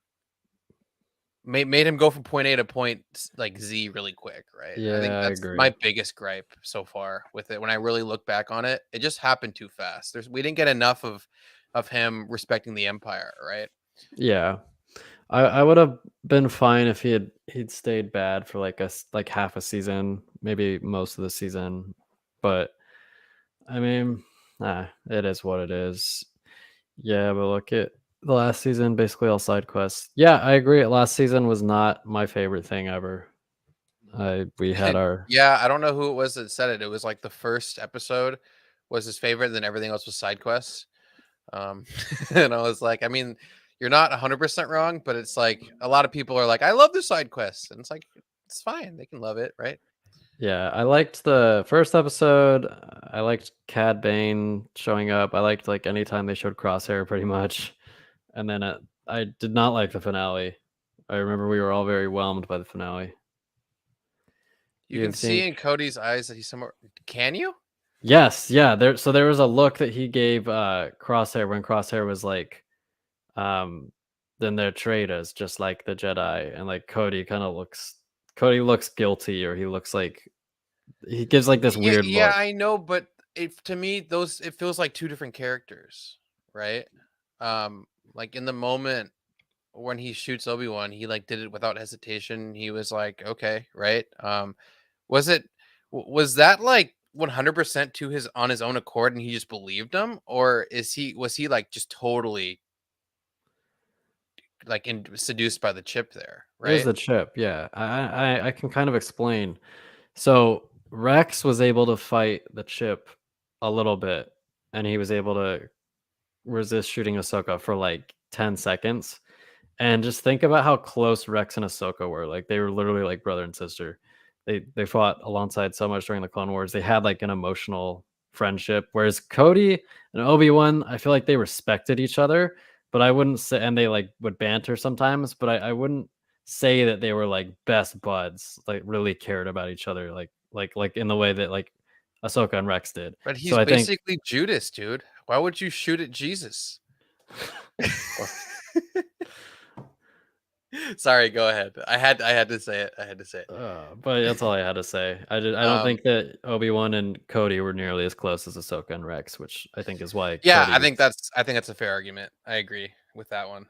made him go from point A to point like Z really quick, right? I think Yeah, I that's agree. my biggest gripe so far with it. When I really look back on it, it just happened too fast. We didn't get enough of him respecting the Empire, right? Yeah. I would have been fine if he'd stayed bad for like like half a season, maybe most of the season. But I mean, it is what it is. Yeah, but look at the last season, basically all side quests. Yeah, I agree. Last season was not my favorite thing ever. We had our Yeah, I don't know who it was that said it. It was like the first episode was his favorite, then everything else was side quests. Um, and I was like, I mean, you're not 100% wrong, but it's like a lot of people are like, I love the side quests, and it's like it's fine, they can love it, right? yeah, I liked the first episode. I liked Cad Bane showing up. I liked like anytime they showed Crosshair pretty much. And then I did not like the finale. I remember we were all very whelmed by the finale. You You can didn't see in think? Cody's eyes that he's somewhere. Can you? Yes, yeah. There was a look that he gave Crosshair when Crosshair was like, um, then they're traitors, just like the Jedi, and like Cody looks guilty, or he looks like he gives like this Yeah, weird yeah, look. I know, but if to me those it feels like two different characters, right? Like in the moment when he shoots Obi-Wan, he like did it without hesitation. He was like, okay, right? Was it was that like 100% to his on his own accord and he just believed him, or was he like just totally like seduced by the chip there, It was right? the chip, yeah. I can kind of explain. So Rex was able to fight the chip a little bit, and he was able to resist shooting Ahsoka for like 10 seconds. And just think about how close Rex and Ahsoka were. Like they were literally like brother and sister. They fought alongside so much during the Clone Wars. They had like an emotional friendship. Whereas Cody and Obi-Wan, I feel like they respected each other, but I wouldn't say, and they like would banter sometimes, but I wouldn't say that they were like best buds, like really cared about each other, like in the way that like Ahsoka and Rex did. But So he's I think basically Judas, dude. Why would you shoot at Jesus? Sorry, go ahead. I had to say it. I had to say it. But that's all I had to say. I don't Um, think that Obi-Wan and Cody were nearly as close as Ahsoka and Rex, which I think is why yeah, Cody was. I think that's a fair argument. I agree with that one.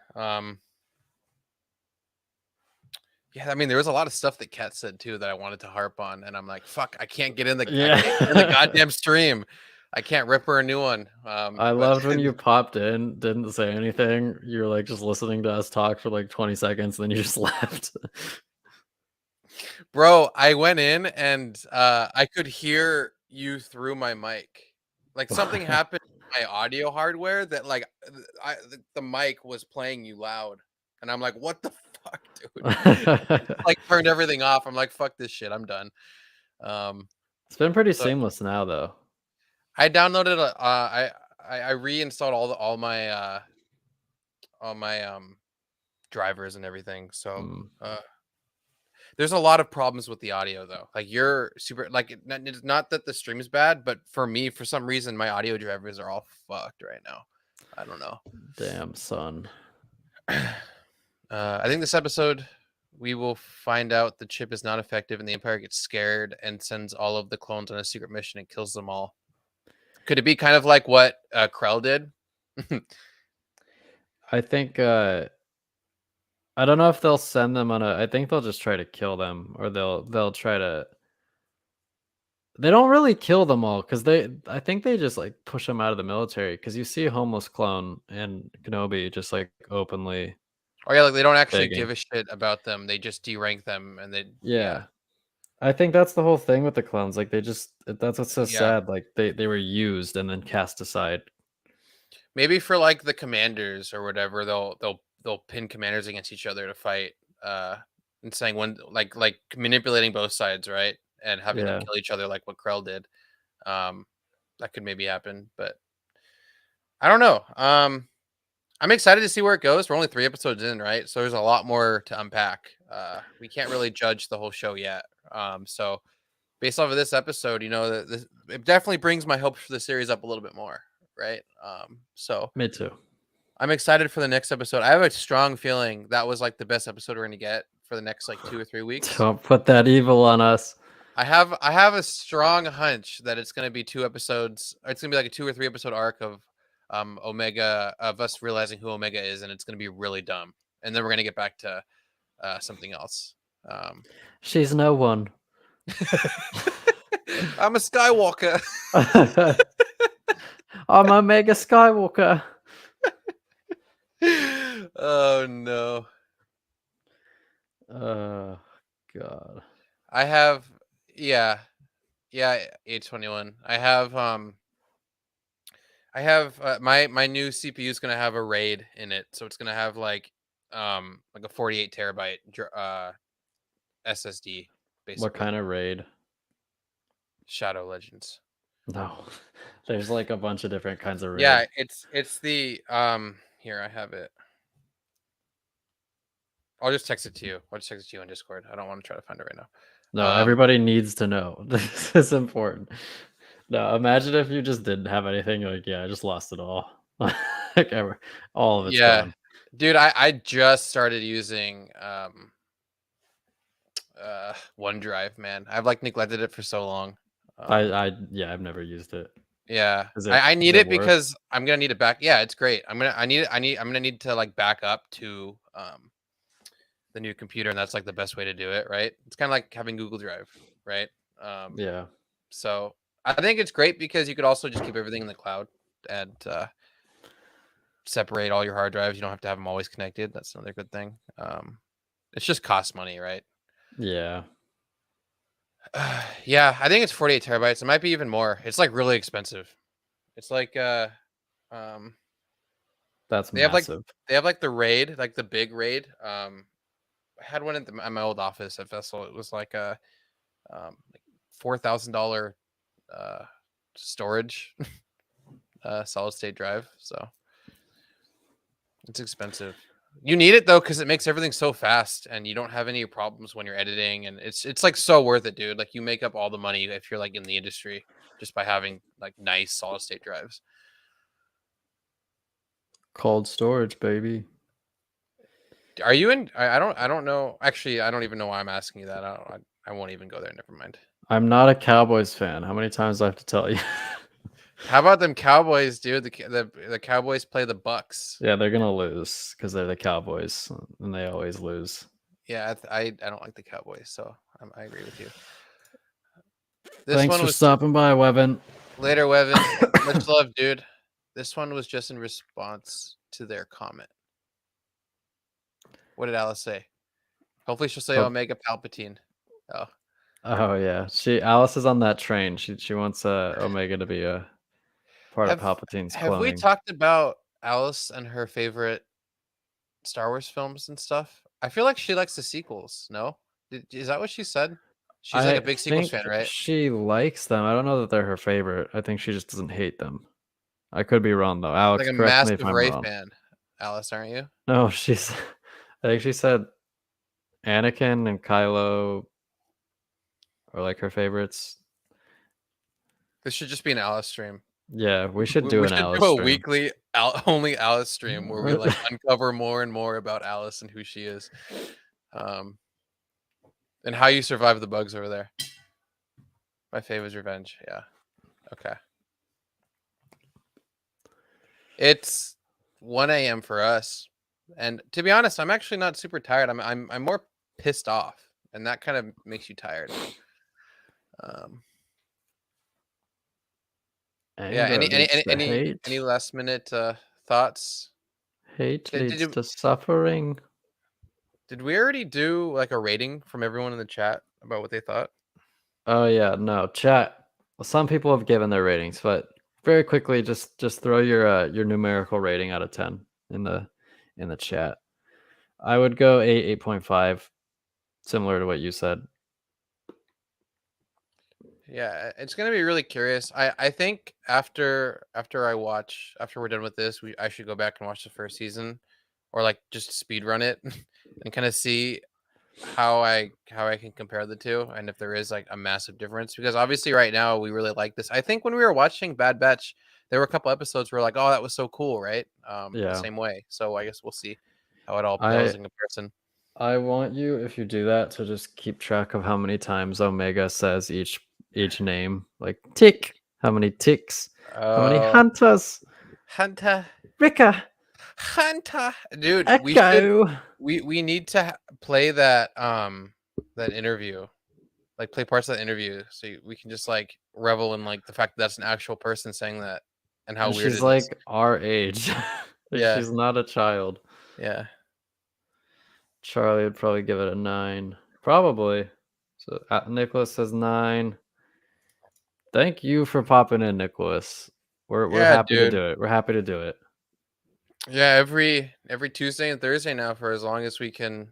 Yeah, I mean, there was a lot of stuff that Kat said too that I wanted to harp on, and I'm like, fuck, I Yeah. can't get in the goddamn stream. I can't rip her a new one. I But loved when you popped in, didn't say anything. You were like just listening to us talk for like 20 seconds, then you just left. bro, I went in and I could hear you through my mic. Like something happened to my audio hardware that like the mic was playing you loud, and I'm like, what the fuck, dude? Like turned everything off. I'm like, fuck this shit. I'm done. Um, It's been pretty so seamless now though. I downloaded I reinstalled all my drivers and everything. So Mm. there's a lot of problems with the audio though. Like you're super like it's not that the stream is bad, but for me, for some reason, my audio drivers are all fucked right now. I don't know. Damn son. I think this episode we will find out the chip is not effective and the Empire gets scared and sends all of the clones on a secret mission and kills them all. Could it be kind of like what Krell did? I think I don't know if they'll send them on a I think they'll just try to kill them, or they'll try to. They don't really kill them all because I think they just like push them out of the military, because you see Homeless Clone and Kenobi just like openly Or yeah, like they don't actually begging. give a shit about them. They just derank them and yeah. Yeah. I think that's the whole thing with the clones. Like they just that's what's so Yeah. sad. Like they were used and then cast aside. Maybe for like the commanders or whatever, they'll pin commanders against each other to fight. And saying one like manipulating both sides, right? And having them Yeah. kill each other like what Krell did. Um, that could maybe happen, but I don't know. I'm excited to see where it goes. We're only 3 episodes in, right? So there's a lot more to unpack. We can't really judge the whole show yet. So based off of this episode, it definitely brings my hopes for the series up a little bit more, right? So Me too. I'm excited for the next episode. I have a strong feeling that was like the best episode we're gonna get for the next like 2 or 3 weeks. Don't put that evil on us. I have a strong hunch that it's gonna be 2 episodes. Or it's gonna be like a 2 or 3 episode arc of Omega, of us realizing who Omega is, and it's gonna be really dumb. And then we're gonna get back to something else. Um, She's no one. I'm a Skywalker. I'm Omega Skywalker. Oh no. God. I have yeah. Yeah, 821. I have my new CPU is gonna have a RAID in it, so it's gonna have like a 48 terabyte SSD What basically. kind of raid? Shadow Legends. No. There's like a bunch of different kinds of raid. Yeah, it's the here I have it. I'll just text it to you. I'll just text it to you on Discord. I don't want to try to find it right now. No, everybody needs to know. This is important. No, imagine if you just didn't have anything. Like, yeah, I just lost it all. Like, all of it's Yeah. gone. Dude, I just started using OneDrive, man. I've like neglected it for so long. Yeah, I've never used it. Yeah, Is it? I need is it worth? because I'm gonna need it back. Yeah, it's great. I'm gonna need to like back up to the new computer, and that's like the best way to do it, right? It's kind of like having Google Drive, right? Yeah. So I think it's great because you could also just keep everything in the cloud and separate all your hard drives. You don't have to have them always connected. That's another good thing. It's just cost money, right? Yeah. Yeah, I think it's 48 terabytes. It might be even more. It's like really expensive. It's like That's they have like massive. the RAID, like the big RAID. I had one at my old office at Vessel. It was like a like $4,000 storage solid state drive. So it's expensive. You need it though because it makes everything so fast, and you don't have any problems when you're editing, and it's like so worth it, dude. Like you make up all the money if you're like in the industry just by having like nice solid state drives. Cold storage, baby. Are you in? I don't know. Actually, I don't even know why I'm asking you that. I won't even go there. Never mind. I'm not a Cowboys fan. How many times do I have to tell you? How about them Cowboys, dude? The Cowboys play the Bucks. Yeah, they're gonna lose because they're the Cowboys, and they always lose. Yeah, I don't like the Cowboys, so I agree with you. Thanks for stopping by, Wevin. Later, Wevin. Much love, dude. This one was just in response to their comment. What did Alice say? Hopefully she'll say Omega Palpatine. Oh yeah, Alice is on that train. She wants Omega to be a part of Palpatine's cloning. Have we talked about Alice and her favorite Star Wars films and stuff? I feel like she likes the sequels. No, is that what she said? She's like a big sequels fan, right? She likes them. I don't know that they're her favorite. I think she just doesn't hate them. I could be wrong though. Alex, like a correct me if massive I'm Rey wrong. fan. Alice, aren't you? No, I think she said Anakin and Kylo are like her favorites. This should just be an Alice stream. Yeah, we should do an Alice do a stream. weekly only Alice stream where we like uncover more and more about Alice and who she is, and how you survive the bugs over there. My fave is revenge. Yeah. Okay. It's 1 a.m. for us, and to be honest, I'm actually not super tired. I'm more pissed off, and that kind of makes you tired. Yeah. Any last minute thoughts? Hate leads to suffering. Did we already do like a rating from everyone in the chat about what they thought? Oh yeah, no chat. Some people have given their ratings, but very quickly, just throw your numerical rating out of 10 in the chat. I would go 8.5, similar to what you said. Yeah, it's gonna be really curious. I think after we're done with this, I should go back and watch the first season, or like just speed run it and kind of see how I can compare the two, and if there is like a massive difference. Because obviously right now we really like this. I think when we were watching Bad Batch, there were a couple episodes where like, oh, that was so cool, right? The Yeah. same way. So I guess we'll see how it all pales I in comparison. I want you, if you do that, to just keep track of how many times Omega says each name. Like tick, how many ticks, how many Oh, hunters, Hunter, Rika, Hunter, dude, Echo. we need to play that interview, like play parts of that interview, so we can just like revel in like the fact that that's an actual person saying that and how And weird she's it is. like our age. Like Yeah, she's not a child. yeah. Charlie would probably give it a 9. Probably. So Nicholas says 9. Thank you for popping in, Nicholas. We're Yeah, happy to dude. do it. We're happy to do it. Yeah, every Tuesday and Thursday now for as long as we can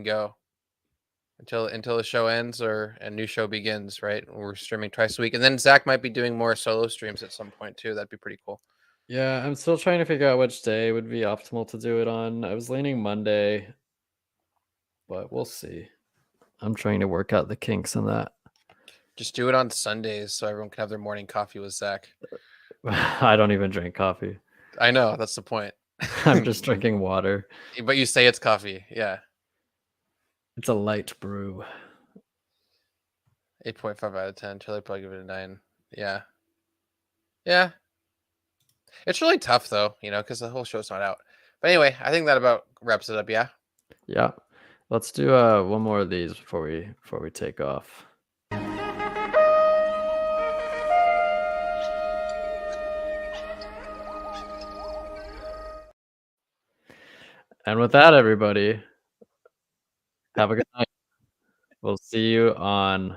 go until the show ends or a new show begins, right? We're streaming twice a week. And then Zach might be doing more solo streams at some point too. That'd be pretty cool. Yeah, I'm still trying to figure out which day would be optimal to do it on. I was leaning Monday, but we'll see. I'm trying to work out the kinks in that. Just do it on Sundays so everyone can have their morning coffee with Zach. I don't even drink coffee. I know, that's the point. I'm just drinking water. But you say it's coffee. Yeah. It's a light brew. 8.5 out of 10. Charlie probably give it a 9. Yeah. Yeah. It's really tough though, because the whole show's not out. But anyway, I think that about wraps it up. Yeah. Yeah. Let's do one more of these before we take off. And with that, everybody, have a good night. We'll see you on